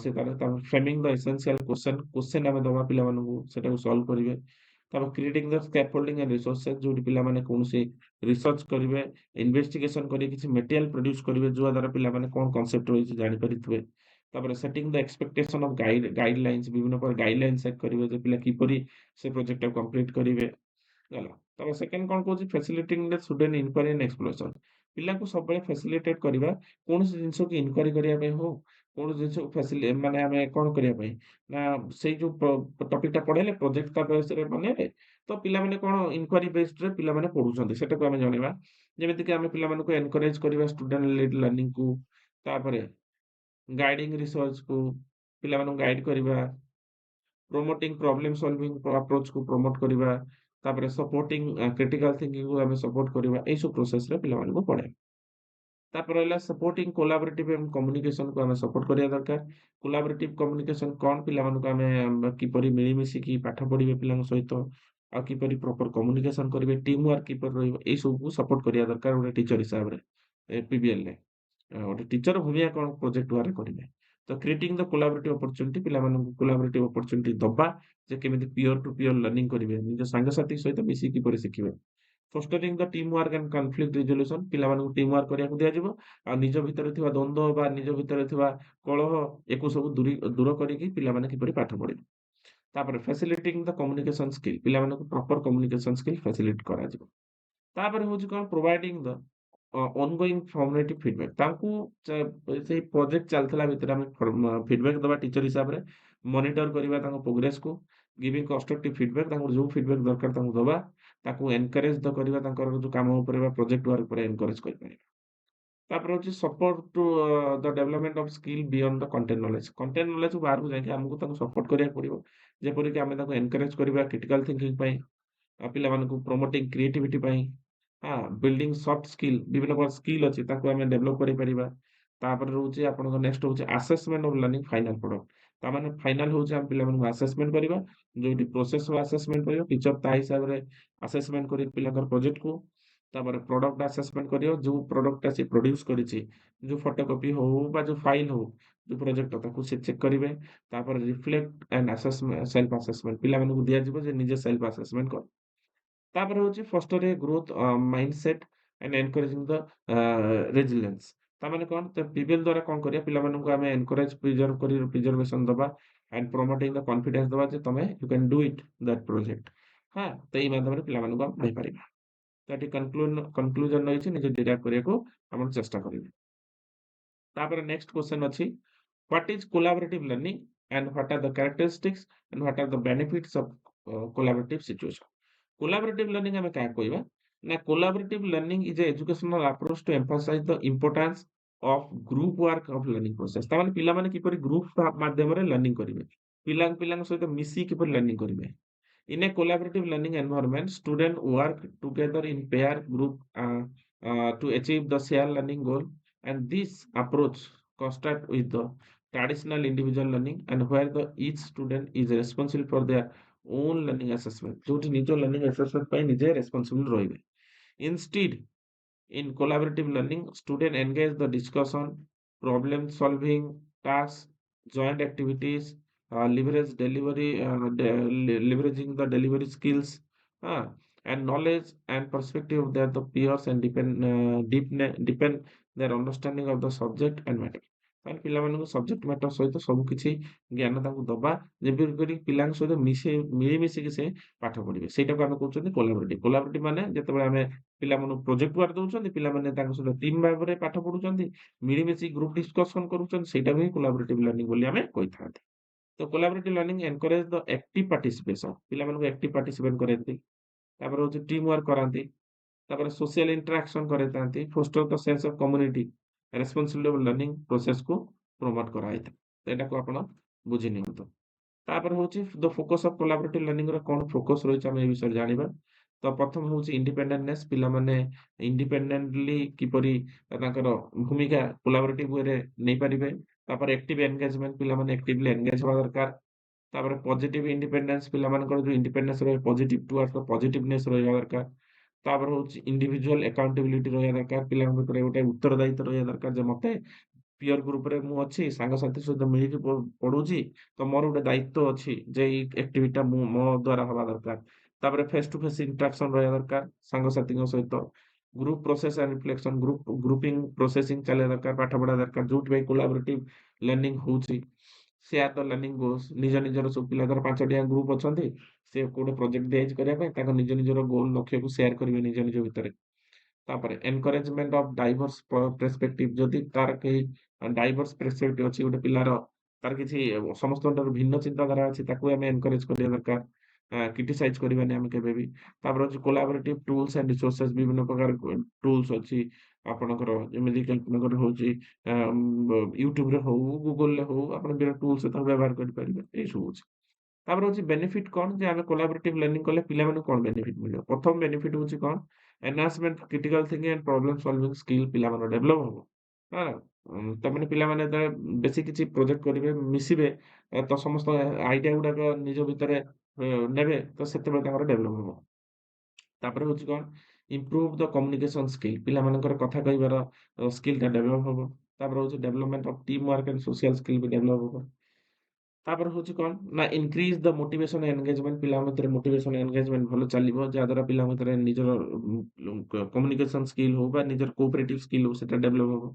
ସେ ତାପରେ ଫ୍ରେମିଂ ଦ ଏସେନ୍ସିଆଲ କ୍ୱେଶ୍ଚନ ଆମେ ଦବା ପିଲାମାନଙ୍କୁ ସେଟାକୁ ସଲ୍ଭ କରିବେ। ତାପରେ creating the scaffolding and resources ଯୋଉଠି ପିଲାମାନେ କୌଣସି ରିସର୍ଚ୍ଚ କରିବେ ଇନଭେଷ୍ଟିଗେସନ କରି କିଛି ମେଟେରିଆଲ ପ୍ରଡ୍ୟୁସ କରିବେ ଯୋଉ ଦ୍ୱାରା ପିଲାମାନେ କଣ କନସେପ୍ଟ ରହିଛି ଜାଣିପାରିଥିବେ। ତାପରେ setting the expectation of guidelines ବିଭିନ୍ନ ପ୍ରକାର ଗାଇଡଲାଇନ ସେଟ୍ କରିବେ ଯେ ପିଲା କିପରି ସେ ପ୍ରୋଜେକ୍ଟଟାକୁ କମ୍ପ୍ଲିଟ କରିବେ ହେଲା। ତାପରେ ସେକେଣ୍ଡ କଣ କହୁଛି facilitating the student inquiry and exploration ପିଲାଙ୍କୁ ସବୁବେଳେ ଫ୍ୟାସିଲିଟେଟ କରିବା କୌଣସି ଜିନିଷକୁ ଇନକ୍ୱାରି କରିବା ପାଇଁ ହଉ କୌଣସି ଜିନିଷକୁ ମାନେ ଆମେ କଣ କରିବା ପାଇଁ ନା ସେଇ ଯୋଉ ଟପିକଟା ପଢେଇଲେ ପ୍ରୋଜେକ୍ଟ ତା ବେସରେ ବନେଇବେ ତ ପିଲାମାନେ କଣ ଇନକ୍ୱାରି ବେସ୍ଡରେ ପିଲାମାନେ ପଢୁଛନ୍ତି ସେଟାକୁ ଆମେ ଜାଣିବା। ଯେମିତିକି ଆମେ ପିଲାମାନଙ୍କୁ ଏନକରେଜ କରିବା ଷ୍ଟୁଡେଣ୍ଟ ଲେଡ ଲର୍ଣ୍ଣିଂକୁ। ତାପରେ ଗାଇଡିଂ ରିସର୍ଚ୍ଚକୁ ପିଲାମାନଙ୍କୁ ଗାଇଡ କରିବା ପ୍ରୋମୋଟିଂ ପ୍ରୋବ୍ଲେମ ସଲଭିଂ ଆପ୍ରୋଚକୁ ପ୍ରମୋଟ କରିବା। ତାପରେ ସପୋର୍ଟିଂ କ୍ରିଟିକାଲ ଥିଙ୍କିଂକୁ ଆମେ ସପୋର୍ଟ କରିବା ଏଇସବୁ ପ୍ରୋସେସରେ ପିଲାମାନଙ୍କୁ ପଢାଇବା। ତାପରେ ରହିଲା ସପୋର୍ଟିଂ କୋଲାବୋରେଟିଭ ଏବଂ କମ୍ୟୁନିକେସନକୁ ଆମେ ସପୋର୍ଟ କରିବା ଦରକାର। କୋଲାବୋରେଟିଭ କମ୍ୟୁନିକେସନ କଣ ପିଲାମାନଙ୍କୁ ଆମେ କିପରି ମିଳିମିଶିକି ପାଠ ପଢିବେ ପିଲାଙ୍କ ସହିତ ଆଉ କିପରି ପ୍ରପର କମ୍ୟୁନିକେସନ କରିବେ ଟିମ୍ ୱାର୍କ କିପରି ରହିବ ଏଇ ସବୁକୁ ସପୋର୍ଟ କରିବା ଦରକାର ଗୋଟେ ଟିଚର ହିସାବରେ ପିବିଏଲ ରେ ଗୋଟେ ଟିଚର ଭୂମିକା କଣ ପ୍ରୋଜେକ୍ଟ ୱାର୍କରେ କରିବେ। ତ ତ କ୍ରିଏଟିଂ ଦ କୋଲାବୋରେଟିଭ୍ ଅପରଚ୍ୟୁନିଟି ପିଲାମାନଙ୍କୁ କୋଲାବୋରେଟିଭ୍ ଅପରଚ୍ୟୁନିଟି ଦବା ଯେ କେମିତି ପିଅର ଟୁ ପିଅର ଲର୍ଣ୍ଣିଂ କରିବେ ନିଜ ସାଙ୍ଗସାଥି ସହିତ ମିଶିକି କିପରି ଶିଖିବେ। Fostering the teamwork and conflict resolution ପିଲାମାନଙ୍କୁ ଟିମ୍ ୱାର୍କ କରିବାକୁ ଦିଆଯିବ ଆଉ ନିଜ ଭିତରେ ଥିବା ଦ୍ୱନ୍ଦ୍ୱ ବା ନିଜ ଭିତରେ ଥିବା କଳହ ୟାକୁ ସବୁ ଦୂର କରିକି ପିଲାମାନେ କିପରି ପାଠ ପଢିବେ। ତାପରେ ଫ୍ୟାସିଲିଟିଂ ଦ କମ୍ୟୁନିକେସନ ସ୍କିଲ୍ ପିଲାମାନଙ୍କୁ ପ୍ରପର କମ୍ୟୁନିକେସନ ସ୍କିଲ୍ ଫ୍ୟାସିଲିଟି କରାଯିବ। ତାପରେ ହଉଛି କଣ ପ୍ରୋଭାଇଡିଂ ଦ ଅନଗୋଇଂ ଫର୍ମେଟିଭ ଫିଡବ୍ୟାକ୍ ତାଙ୍କୁ ସେଇ ପ୍ରୋଜେକ୍ଟ ଚାଲିଥିଲା ଭିତରେ ଆମେ ଫିଡବ୍ୟାକ୍ ଦବା ଟିଚର ହିସାବରେ ମନିଟର କରିବା ତାଙ୍କ ପ୍ରୋଗ୍ରେସକୁ ଗିଭିଂ କନଷ୍ଟ୍ରକ୍ଟିଭ ଫିଡବ୍ୟାକ୍ ତାଙ୍କୁ ଯୋଉ ଫିଡବ୍ୟାକ୍ ଦରକାର ତାଙ୍କୁ ଦବା ତାକୁ ଏନକରେଜ କରିବା ତାଙ୍କର ଯୋଉ କାମ ଉପରେ ବା ପ୍ରୋଜେକ୍ଟ ୱାର୍କ ଉପରେ ଏନକରେଜ କରିପାରିବା। ତାପରେ ହଉଛି support to the development of skill beyond the content knowledge ବାହାରକୁ ଯାଇକି ଆମକୁ ତାଙ୍କୁ ସପୋର୍ଟ କରିବାକୁ ପଡିବ ଯେପରିକି ଆମେ ତାଙ୍କୁ ଏନକରେଜ କରିବା କ୍ରିଟିକାଲ ଥିଙ୍କିଂ ପାଇଁ ପିଲାମାନଙ୍କୁ ପ୍ରମୋଟିଂ କ୍ରିଏଟିଭିଟି ପାଇଁ ବିଲ୍ଡିଂ ସଫ୍ଟ ସ୍କିଲ୍ ବିଭିନ୍ନ ପ୍ରକାର ସ୍କିଲ୍ ଅଛି ତାକୁ ଆମେ ଡେଭଲପ କରିପାରିବା। ତାପରେ ରହୁଛି ଆପଣଙ୍କ ନେକ୍ସଟ ହଉଛି assessment of learning final product ତାମାନେ ଫାଇନାଲ ହଉଛି ଆମେ ପିଲାମାନଙ୍କୁ ଆସେସମେଣ୍ଟ କରିବା ଯୋଉଠି ପ୍ରୋସେସ ଆସେସମେଣ୍ଟ କରିବ ଟିଚର ତା ହିସାବରେ ଆସେସମେଣ୍ଟ କରି ପିଲାଙ୍କର ପ୍ରୋଜେକ୍ଟକୁ ତାପରେ ପ୍ରଡକ୍ଟ ଆସେସମେଣ୍ଟ କରିବ ଯୋଉ ପ୍ରଡକ୍ଟଟା ସେ ପ୍ରଡ୍ୟୁସ କରିଛି ଯୋଉ ଫଟୋକପି ହଉ ବା ଯୋଉ ଫାଇଲ ହଉ ଯୋଉ ପ୍ରୋଜେକ୍ଟ ତାକୁ ସେ ଚେକ୍ କରିବେ ତାପରେ reflect and assessment self assessment ପିଲାମାନଙ୍କୁ ଦିଆଯିବ ଯେ ନିଜେ ସେଲ୍ଫ ଆସେସମେଣ୍ଟ କର। ତାପରେ ହଉଛି fostering growth mindset and encouraging the resilience ତାମାନେ କଣ ତ ପିବିଏଲ ଦ୍ୱାରା କଣ କରିବା ପିଲାମାନଙ୍କୁ ଆମେ ଏନକରେଜ ପ୍ରିଜର୍ଭେସନ ଦବା ଆଣ୍ଡ ପ୍ରମୋଟିଂ ଦ କନଫିଡେନ୍ସ ଦବା ଯେ ତମେ you can do it that project ତ ଏଇ ମାଧ୍ୟମରେ ପିଲାମାନଙ୍କୁ ଆମେ ପଢେଇପାରିବା। ତ ଏଠି କନକ୍ଲୁଜନ ରହିଛି ନିଜେ ଡିରାଇଭ୍ କରିବାକୁ ଆମର ଚେଷ୍ଟା କରିବେ। ତାପରେ ନେକ୍ସଟ କ୍ୱେଶ୍ଚନ ଅଛି what is collaborative learning and what are the characteristics and what are the benefits of collaborative situation। collaborative learning ଆମେ କାହା କହିବା ନା collaborative learning is a educational approach to emphasize the importance of group work of learning process ତାମାନେ ପିଲାମାନେ କିପରି ଗ୍ରୁପ ମାଧ୍ୟମରେ ଲର୍ଣ୍ଣିଂ କରିବେ ପିଲାଙ୍କ ସହିତ ମିଶି କିପରି ଲର୍ଣ୍ଣିଂ କରିବେ। In a collaborative learning environment, students work together in pair group to achieve the shared learning goal. And this approach contrasts with the traditional individual learning and where the each student is responsible for their own learning assessment. जोठी निजो learning assessment ପାଇଁ ନିଜେ responsible ରହିବେ। Instead, in collaborative learning, students engage the discussion, problem solving tasks, joint activities, leveraging the delivery skills, uh, and knowledge and perspective of their peers and deepen their understanding of the subject and matter। ମାନେ ପିଲାମାନଙ୍କୁ ସବଜେକ୍ଟ ମ୍ୟାଟର ସହିତ ସବୁ କିଛି ଜ୍ଞାନ ତାଙ୍କୁ ଦବା ଯେପରି କରି ପିଲାଙ୍କ ସହିତ ମିଳିମିଶିକି ସେ ପାଠ ପଢିବେ ସେଇଟାକୁ ଆମେ କହୁଛନ୍ତି କୋଲାବରେଟିଭ ମାନେ ଯେତେବେଳେ ଆମେ ପିଲାମାନଙ୍କୁ ପ୍ରୋଜେକ୍ଟ ୱାର୍କ ଦଉଛନ୍ତି ପିଲାମାନେ ତାଙ୍କ ସହିତ ଟିମ୍ ଭାବରେ ପାଠ ପଢୁଛନ୍ତି ମିଳିମିଶି ଗ୍ରୁପ ଡିସ୍କସନ କରୁଛନ୍ତି ସେଇଟାକୁ ହିଁ କୋଲାବରେଟିଭ ଲର୍ଣ୍ଣିଂ ବୋଲି ଆମେ କହିଥାନ୍ତି। ତ collaborative learning encourage the active participation ପିଲାମାନଙ୍କୁ ଆକ୍ଟିଭ ପାର୍ଟିସିପେଟ କରାନ୍ତି ତାପରେ ହଉଛି ଟିମ୍ ୱାର୍କ କରାନ୍ତି ତାପରେ ସୋସିଆଲ ଇଣ୍ଟରାକ୍ସନ କରାଇଥାନ୍ତି foster the sense of community responsible learning ପ୍ରୋସେସକୁ ପ୍ରମୋଟ କରାଯାଇଥାଏ। ତ ଏଟାକୁ ଆପଣ ବୁଝି ନିଅନ୍ତୁ। ତାପରେ ହଉଛି the focus of collaborative learning ର କଣ ଫୋକସ ରହିଛି ଆମେ ଏ ବିଷୟରେ ଜାଣିବା। ତ ପ୍ରଥମ ହଉଛି ଇଣ୍ଡିପେଣ୍ଡେଣ୍ଟନେସ ପିଲାମାନେ ଇଣ୍ଡିପେଣ୍ଡେଣ୍ଟଲି କିପରି ତାଙ୍କର ଭୂମିକା କୋଲାବରେଟିଭ ୱେରେ ନେଇପାରିବେ। ତାପରେ ଆକ୍ଟିଭ ଏନଗେଜମେଣ୍ଟ ପିଲାମାନେ ଆକ୍ଟିଭଲି ଏନଗେଜ ହବା ଦରକାର। ତାପରେ ପଜିଟିଭ ଇଣ୍ଡିପେଣ୍ଡେନ୍ସ ପିଲାମାନଙ୍କର ଯୋଉ ଇଣ୍ଡିପେଣ୍ଡେନ୍ସ ରହିବ ପଜିଟିଭ ଟୁୱାର୍ଡ ପଜିଟିଭନେସ ରହିବା ଦରକାର। ତାପରେ ହଉଛି ଇଣ୍ଡିଭିଜୁଆଲ ଆକାଉଣ୍ଟେବିଲିଟି ରହିବା ଦରକାର ପିଲାଙ୍କ ଭିତରେ ଗୋଟେ ଉତ୍ତରଦାୟିତ୍ୱ ରହିବା ଦରକାର ଯେ ମତେ ପିଅର ଗ୍ରୁପରେ ମୁଁ ଅଛି ସାଙ୍ଗସାଥି ସହିତ ମିଳିକି ପଢୁଛି ତ ମୋର ଗୋଟେ ଦାୟିତ୍ୱ ଅଛି ଯେ ଏଇ ଆକ୍ଟିଭିଟିଟା ମୁଁ ମୋ ଦ୍ୱାରା ହବା ଦରକାର। ତାପରେ ଫେସ ଟୁ ଫେସ ଇଣ୍ଟରାକ୍ସନ ରହିବା ଦରକାର ସାଙ୍ଗସାଥିଙ୍କ ସହିତ group process and reflection grouping processing ଚାଲିବା ଦରକାର ପାଠ ପଢା ଦରକାର ଯୋଉଠି ପାଇଁ କୋଲାବରେଟିଭ ଲର୍ଣ୍ଣିଂ ହଉଛି ସେୟାର ଦ ଲର୍ଣ୍ଣିଂ ଗୋଲ୍ସ ନିଜ ନିଜର ସବୁ ପିଲା ଧର 5ଟି ଗ୍ରୁପ ଅଛନ୍ତି ସେ ଗୋଟେ ପ୍ରୋଜେକ୍ଟ ଦିଆଯାଇଛି କରିବା ପାଇଁ ତାଙ୍କ ନିଜ ନିଜର ଗୋଲ ଲକ୍ଷ୍ୟକୁ ସେୟାର କରିବେ ନିଜ ନିଜ ଭିତରେ। ତାପରେ ଏନକରେଜମେଣ୍ଟ ଅଫ ଡାଇଭର୍ସ ପର୍ସପେକ୍ଟିଭ ଯଦି ତାର କେହି ଡାଇଭର୍ସ ପର୍ସପେକ୍ଟିଭ ଅଛି ଗୋଟେ ପିଲାର ତାର କିଛି ସମସ୍ତଙ୍କର ଭିନ୍ନ ଚିନ୍ତାଧାରା ଅଛି ତାକୁ ଆମେ ଏନକରେଜ କରିବା ଦରକାର କ୍ରିଟିସାଇଜ କରିବାନି ଆମେ କେବେ ବି। ତାପରେ ହଉଛି କୋଲାବରେଟିଭ ଟୁଲ୍ସ ଆଣ୍ଡ ରିସୋର୍ସେସ ବିଭିନ୍ନ ପ୍ରକାର ଟୁଲ୍ସ ଅଛି ଆପଣଙ୍କର ଯେମିତି ଆପଣଙ୍କର ହଉଛି ୟୁଟ୍ୟୁବରେ ହଉ ଗୁଗଲରେ ହଉ ଆପଣ ବିଭିନ୍ନ ଟୁଲ୍ସ ତାକୁ ବ୍ୟବହାର କରିପାରିବେ ଏଇ ସବୁ ଅଛି। ତାପରେ ହଉଛି ବେନିଫିଟ କଣ ଯେ ଆମେ କୋଲାବରେଟିଭ ଲର୍ଣ୍ଣିଂ କଲେ ପିଲାମାନଙ୍କୁ କଣ ବେନିଫିଟ ମିଳିବ ପ୍ରଥମ ବେନିଫିଟ ହଉଛି କଣ enhancement critical thinking and problem solving skill ପିଲାଙ୍କର ଡେଭଲପ ହବ। ତାମାନେ ପିଲାମାନେ ଯେତେବେଳେ ବେଶୀ କିଛି ପ୍ରୋଜେକ୍ଟ କରିବେ ମିଶିବେ ତ ସମସ୍ତ ଆଇଡିଆ ଗୁଡାକ ନିଜ ଭିତରେ ନେବେ ତ ସେତେବେଳେ ତାଙ୍କର ଡେଭଲପ ହବ। ତାପରେ ହଉଛି କଣ ଇମ୍ପ୍ରୁଭ ଦ କମ୍ୟୁନିକେସନ ସ୍କିଲ୍ ପିଲାମାନଙ୍କର କଥା କହିବାର ସ୍କିଲଟା ଡେଭଲପ ହବ। ତାପରେ ହଉଛି development of team work and social skill B develop ହବ। ତାପରେ ହଉଛି କଣ ନା ଇନକ୍ରିଜ ଦ ମୋଟିଭେସନ ଏନଗେଜମେଣ୍ଟ, ପିଲାଙ୍କ ଭିତରେ ମୋଟିଭେସନ ଏନଗେଜମେଣ୍ଟ ଭଲ ଚାଲିବ, ଯାହାଦ୍ୱାରା ପିଲାଙ୍କ ଭିତରେ ନିଜର କମ୍ୟୁନିକେସନ ସ୍କିଲ୍ ହଉ ବା ନିଜର କୋଅପରେଟିଭ ସ୍କିଲ୍ ହଉ ସେଟା ଡେଭଲପ ହବ।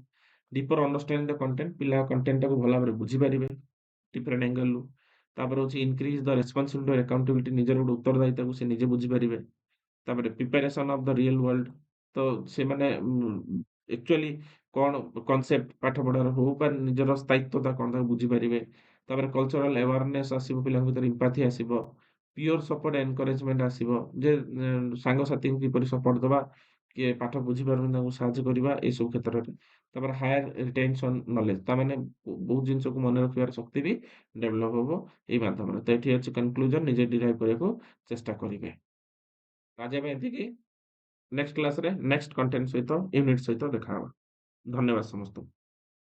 ଡିପର ଅଣ୍ଡରଷ୍ଟାଣ୍ଡିଂ ଦ କଣ୍ଟେଣ୍ଟ, ପିଲା କଣ୍ଟେଣ୍ଟଟାକୁ ଭଲ ଭାବରେ ବୁଝିପାରିବେ ଡିଫରେଣ୍ଟ ଆଙ୍ଗେଲରୁ। ତାପରେ ହଉଛି ଇନକ୍ରିଜ ଦ ରେସ୍ପନ୍ସିବିଲିଟି ଓ ଆକାଉଣ୍ଟବିଲିଟି, ନିଜର ଗୋଟେ ଉତ୍ତରଦାୟିତାକୁ ସେ ନିଜେ ବୁଝିପାରିବେ। ତାପରେ preparation of the real world, ତ ସେମାନେ ଆକ୍ଚୁଆଲି କଣ କନସେପ୍ଟ ପାଠ ପଢାର ହଉ ବା ନିଜର ସ୍ଥାୟିତ୍ୱତା କଣ ତାକୁ ବୁଝିପାରିବେ। ତାପରେ କଲଚରାଲ ଆୱାରନେସ୍ ଆସିବ, ପିଲାଙ୍କ ଭିତରେ ଇମ୍ପାଥି ଆସିବ। ପିଓର ସପୋର୍ଟ ଏନକରେଜମେଣ୍ଟ ଆସିବ, ଯେ ସାଙ୍ଗସାଥୀଙ୍କୁ କିପରି ସପୋର୍ଟ ଦବା, କିଏ ପାଠ ବୁଝିପାରୁନି ତାଙ୍କୁ ସାହାଯ୍ୟ କରିବା, ଏସବୁ କ୍ଷେତ୍ରରେ। ତାପରେ ହାୟର ରିଟେନସନ ନଲେଜ, ତାମାନେ ବହୁତ ଜିନିଷକୁ ମନେ ରଖିବାର ଶକ୍ତି ବି ଡେଭଲପ ହବ ଏଇ ମାଧ୍ୟମରେ। ତ ଏଠି ଅଛି କନକ୍ଲୁଜନ, ନିଜେ ଡିରାଇଭ୍ କରିବାକୁ ଚେଷ୍ଟା କରିବେ। ଆଜି ଆମେ ଏତିକି, ନେକ୍ସଟ କ୍ଲାସରେ ନେକ୍ସଟ କଣ୍ଟେଣ୍ଟ ସହିତ ୟୁନିଟ୍ ସହିତ ଦେଖା ହବା। ଧନ୍ୟବାଦ ସମସ୍ତଙ୍କୁ।